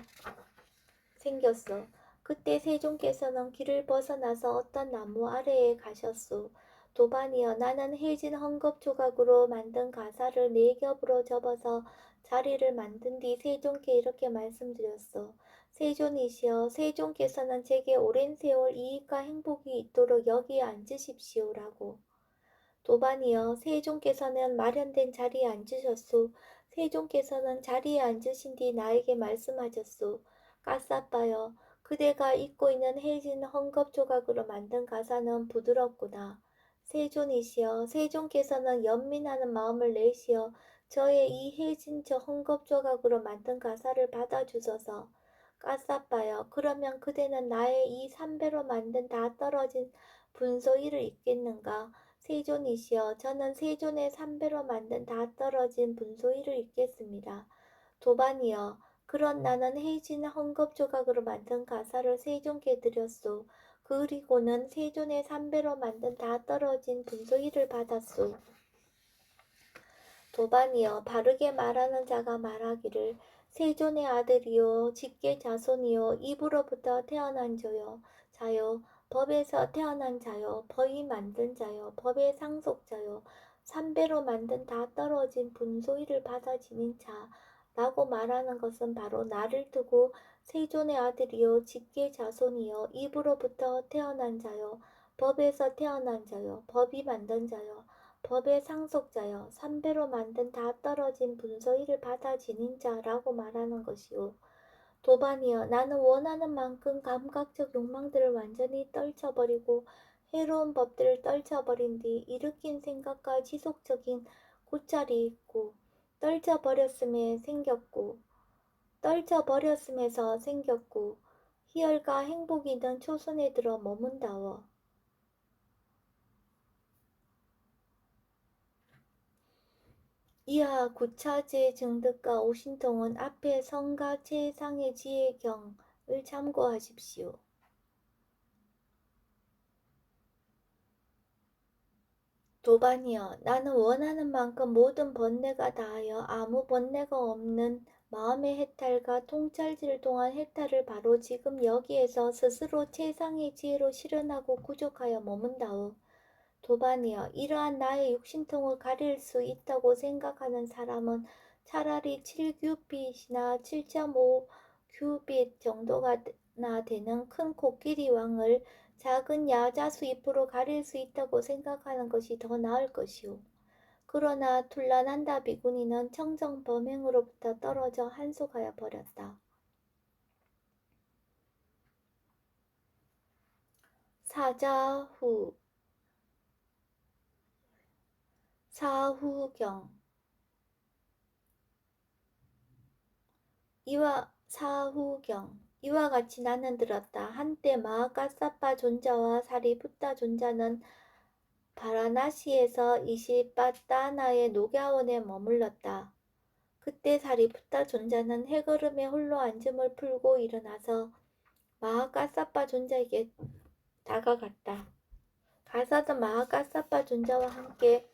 생겼어. 그때 세종께서는 길을 벗어나서 어떤 나무 아래에 가셨소. 도반이여. 나는 해진 헝겊 조각으로 만든 가사를 4겹으로 접어서 자리를 만든 뒤 세종께 이렇게 말씀드렸소. 세존이시여. 세종께서는 제게 오랜 세월 이익과 행복이 있도록 여기에 앉으십시오. 라고. 도반이여. 세종께서는 마련된 자리에 앉으셨소. 세존께서는 자리에 앉으신 뒤 나에게 말씀하셨소. 까싸빠여, 그대가 입고 있는 해진 헝겊 조각으로 만든 가사는 부드럽구나. 세존이시여, 세존께서는 연민하는 마음을 내시어 저의 이 해진 저 헝겊 조각으로 만든 가사를 받아주소서. 까싸빠여, 그러면 그대는 나의 이 삼배로 만든 다 떨어진 분소이를 잊겠는가? 세존이시여, 저는 세존의 삼배로 만든 다 떨어진 분소이를 읽겠습니다. 도반이여, 그런 나는 해진 헝겊 조각으로 만든 가사를 세존께 드렸소. 그리고는 세존의 삼배로 만든 다 떨어진 분소이를 받았소. 도반이여, 바르게 말하는 자가 말하기를 세존의 아들이요 직계 자손이요 입으로부터 태어난 자요 법에서 태어난 자요 법이 만든 자요 법의 상속자요 삼배로 만든 다 떨어진 분소이를 받아 지닌 자라고 말하는 것은 바로 나를 두고 세존의 아들이요 직계 자손이요 입으로부터 태어난 자요 법에서 태어난 자요 법이 만든 자요 법의 상속자여 삼배로 만든 다 떨어진 분소이를 받아 지닌 자라고 말하는 것이요. 도반이여, 나는 원하는 만큼 감각적 욕망들을 완전히 떨쳐버리고 해로운 법들을 떨쳐버린 뒤 일으킨 생각과 지속적인 고찰이 있고 떨쳐버렸음에서 생겼고 희열과 행복이 있는 초선에 들어 머문다워. 이하 구차제 증득과 오신통은 앞에 성과 최상의 지혜경을 참고하십시오. 도반이여, 나는 원하는 만큼 모든 번뇌가 다하여 아무 번뇌가 없는 마음의 해탈과 통찰지를 통한 해탈을 바로 지금 여기에서 스스로 최상의 지혜로 실현하고 구족하여 머문다오. 도반이여, 이러한 나의 육신통을 가릴 수 있다고 생각하는 사람은 차라리 7규빗이나 7.5규빗 정도가 되는 큰 코끼리 왕을 작은 야자수 잎으로 가릴 수 있다고 생각하는 것이 더 나을 것이오. 그러나 툴라난다 비구니는 청정 범행으로부터 떨어져 한속하여 버렸다. 사후경 이와 같이 나는 들었다. 한때 마하카사파 존자와 사리부타 존자는 바라나시에서 이시바타나의 녹야원에 머물렀다. 그때 사리부타 존자는 해걸음에 홀로 앉음을 풀고 일어나서 마하카사파 존자에게 다가갔다. 가서도 마하카사파 존자와 함께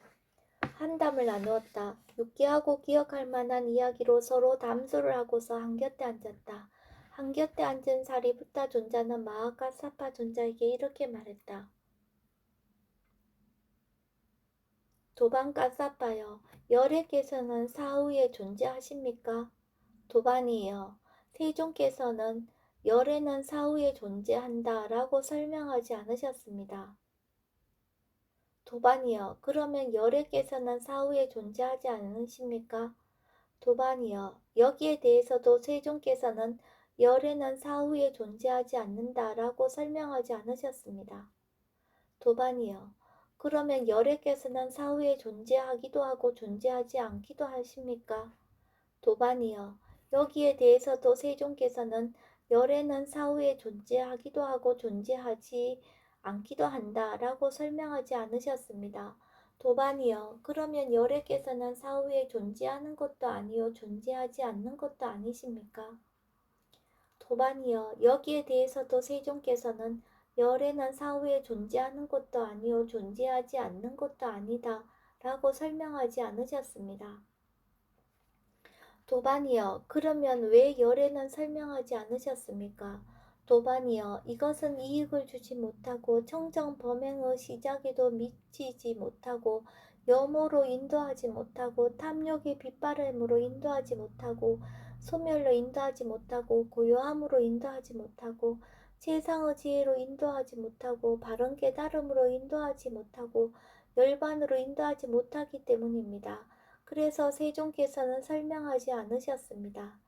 한담을 나누었다. 유쾌하고 기억할 만한 이야기로 서로 담소를 하고서 한곁에 앉았다. 한곁에 앉은 사리부타 존자는 마하카사파 존자에게 이렇게 말했다. 도반가사파여, 열애께서는 사후에 존재하십니까? 도반이여, 세존께서는 열애는 사후에 존재한다 라고 설명하지 않으셨습니다. 도반이여, 그러면 열애께서는 사후에 존재하지 않으십니까? 도반이여, 여기에 대해서도 세존께서는 열애는 사후에 존재하지 않는다 라고 설명하지 않으셨습니다. 도반이여, 그러면 열애께서는 사후에 존재하기도 하고 존재하지 않기도 하십니까? 도반이여, 여기에 대해서도 세존께서는 열애는 사후에 존재하기도 하고 존재하지 않기도 한다 라고 설명하지 않으셨습니다. 도반이여, 그러면 열애께서는 사후에 존재하는 것도 아니요 존재하지 않는 것도 아니십니까? 도반이여, 여기에 대해서도 세존께서는 열애는 사후에 존재하는 것도 아니요 존재하지 않는 것도 아니다 라고 설명하지 않으셨습니다. 도반이여, 그러면 왜 열애는 설명하지 않으셨습니까? 도반이여, 이것은 이익을 주지 못하고 청정 범행의 시작에도 미치지 못하고 염호로 인도하지 못하고 탐욕의 빗바람으로 인도하지 못하고 소멸로 인도하지 못하고 고요함으로 인도하지 못하고 세상의 지혜로 인도하지 못하고 바른 깨달음으로 인도하지 못하고 열반으로 인도하지 못하기 때문입니다. 그래서 세종께서는 설명하지 않으셨습니다.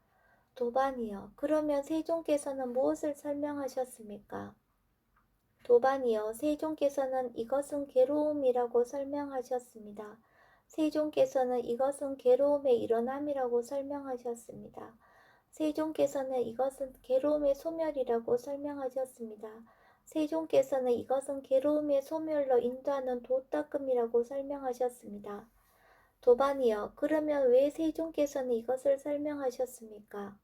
도반이여, 그러면 세종께서는 무엇을 설명하셨습니까? 도반이여, 세종께서는 이것은 괴로움이라고 설명하셨습니다. 세종께서는 이것은 괴로움의 일어남이라고 설명하셨습니다. 세종께서는 이것은 괴로움의 소멸이라고 설명하셨습니다. 세종께서는 이것은 괴로움의 소멸로 인도하는 도닦음이라고 설명하셨습니다. 도반이여, 그러면 왜 세종께서는 이것을 설명하셨습니까?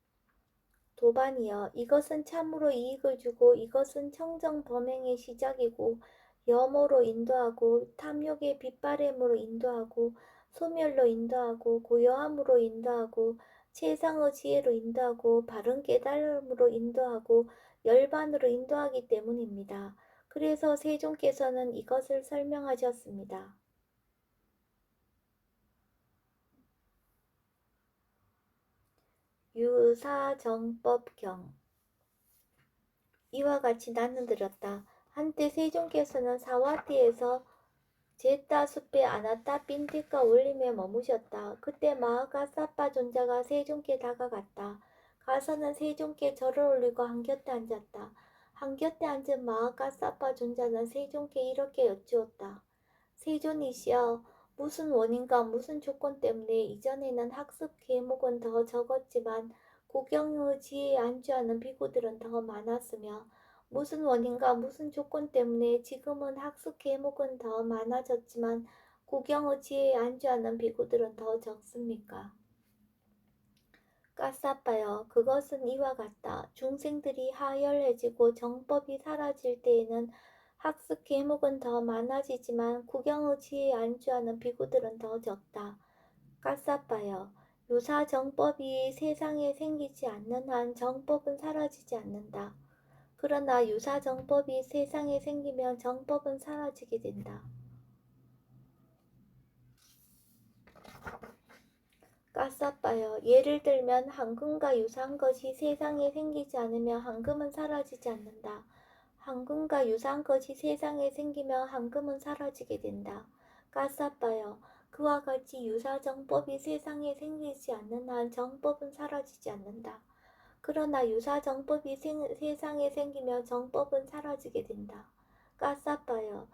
도반이여, 이것은 참으로 이익을 주고 이것은 청정 범행의 시작이고 염호로 인도하고 탐욕의 빗바램으로 인도하고 소멸로 인도하고 고요함으로 인도하고 최상의 지혜로 인도하고 바른 깨달음으로 인도하고 열반으로 인도하기 때문입니다. 그래서 세종께서는 이것을 설명하셨습니다. 유사정법경 이와 같이 나는 들었다. 한때 세종께서는 사와티에서 제따 숲의 아나타 빈티가 올림에 머무셨다. 그때 마하가사파 존자가 세종께 다가갔다. 가서는 세종께 절을 올리고 한곁에 앉았다. 한곁에 앉은 마하가사파 존자는 세종께 이렇게 여쭈었다. 세존이시여, 무슨 원인과 무슨 조건 때문에 이전에는 학습 계목은 더 적었지만 구경의 지혜에 안주하는 비구들은 더 많았으며 무슨 원인과 무슨 조건 때문에 지금은 학습 계목은 더 많아졌지만 구경의 지혜에 안주하는 비구들은 더 적습니까? 까싸빠여, 그것은 이와 같다. 중생들이 하열해지고 정법이 사라질 때에는 학습 계목은 더 많아지지만 구경의 지혜에 안주하는 비구들은 더 적다. 까싸빠여, 유사 정법이 세상에 생기지 않는 한 정법은 사라지지 않는다. 그러나 유사 정법이 세상에 생기면 정법은 사라지게 된다. 까싸빠여, 예를 들면 황금과 유사한 것이 세상에 생기지 않으면 황금은 사라지지 않는다. 황금과 유사한 것이 세상에 생기면 황금은 사라지게 된다. 까싸빠여, 그와 같이 유사정법이 세상에 생기지 않는 한 정법은 사라지지 않는다. 그러나 유사정법이 세상에 생기면 정법은 사라지게 된다. 까싸빠여,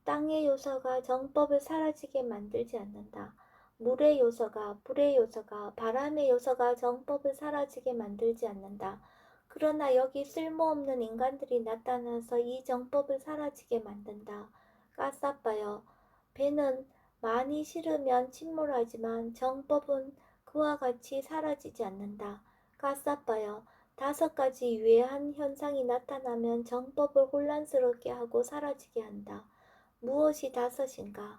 땅의 요소가 정법을 사라지게 만들지 않는다. 물의 요소가, 불의 요소가, 바람의 요소가 정법을 사라지게 만들지 않는다. 그러나 여기 쓸모없는 인간들이 나타나서 이 정법을 사라지게 만든다. 까싸빠여, 배는 많이 실으면 침몰하지만 정법은 그와 같이 사라지지 않는다. 까싸빠여, 5가지 유해한 현상이 나타나면 정법을 혼란스럽게 하고 사라지게 한다. 무엇이 5인가?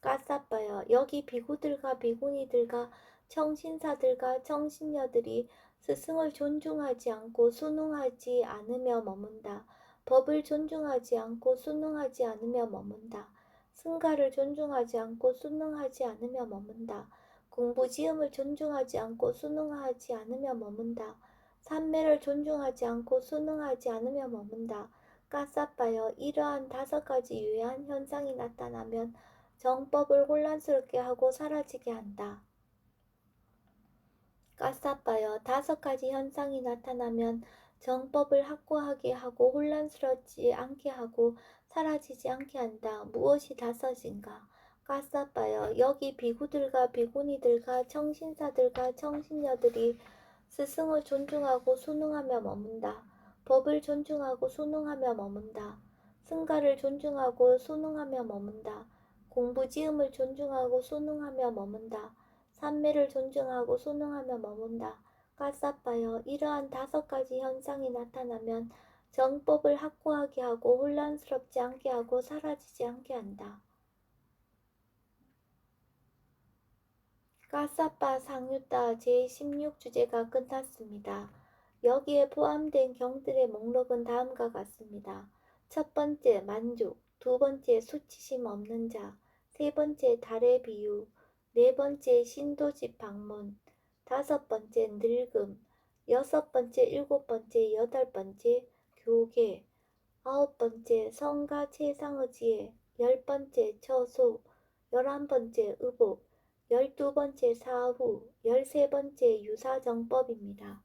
까싸빠여, 여기 비구들과 비구니들과 청신사들과 청신녀들이 스승을 존중하지 않고 순응하지 않으며 머문다. 법을 존중하지 않고 순응하지 않으며 머문다. 승가를 존중하지 않고 순응하지 않으며 머문다. 공부지음을 존중하지 않고 순응하지 않으며 머문다. 삼매를 존중하지 않고 순응하지 않으며 머문다. 까싸빠여, 이러한 5가지 유해한 현상이 나타나면 정법을 혼란스럽게 하고 사라지게 한다. 까싸빠여, 5가지 현상이 나타나면 정법을 확고하게 하고 혼란스럽지 않게 하고 사라지지 않게 한다. 무엇이 5인가? 까싸빠여, 여기 비구들과 비구니들과 청신사들과 청신녀들이 스승을 존중하고 순응하며 머문다. 법을 존중하고 순응하며 머문다. 승가를 존중하고 순응하며 머문다. 공부지음을 존중하고 순응하며 머문다. 삼매를 존중하고 순응하며 머문다. 까싸빠여, 이러한 5가지 현상이 나타나면 정법을 확고하게 하고 혼란스럽지 않게 하고 사라지지 않게 한다. 까싸빠 상유따 제16주제가 끝났습니다. 여기에 포함된 경들의 목록은 다음과 같습니다. 첫 번째 만죽, 두 번째 수치심 없는 자, 세 번째 달의 비유, 네 번째 신도집 방문, 5번째 늙음, 6번째, 7번째, 8번째 교계, 9번째 성가 최상의 지혜, 10번째 처소, 11번째 의복, 12번째 사후, 13번째 유사정법입니다.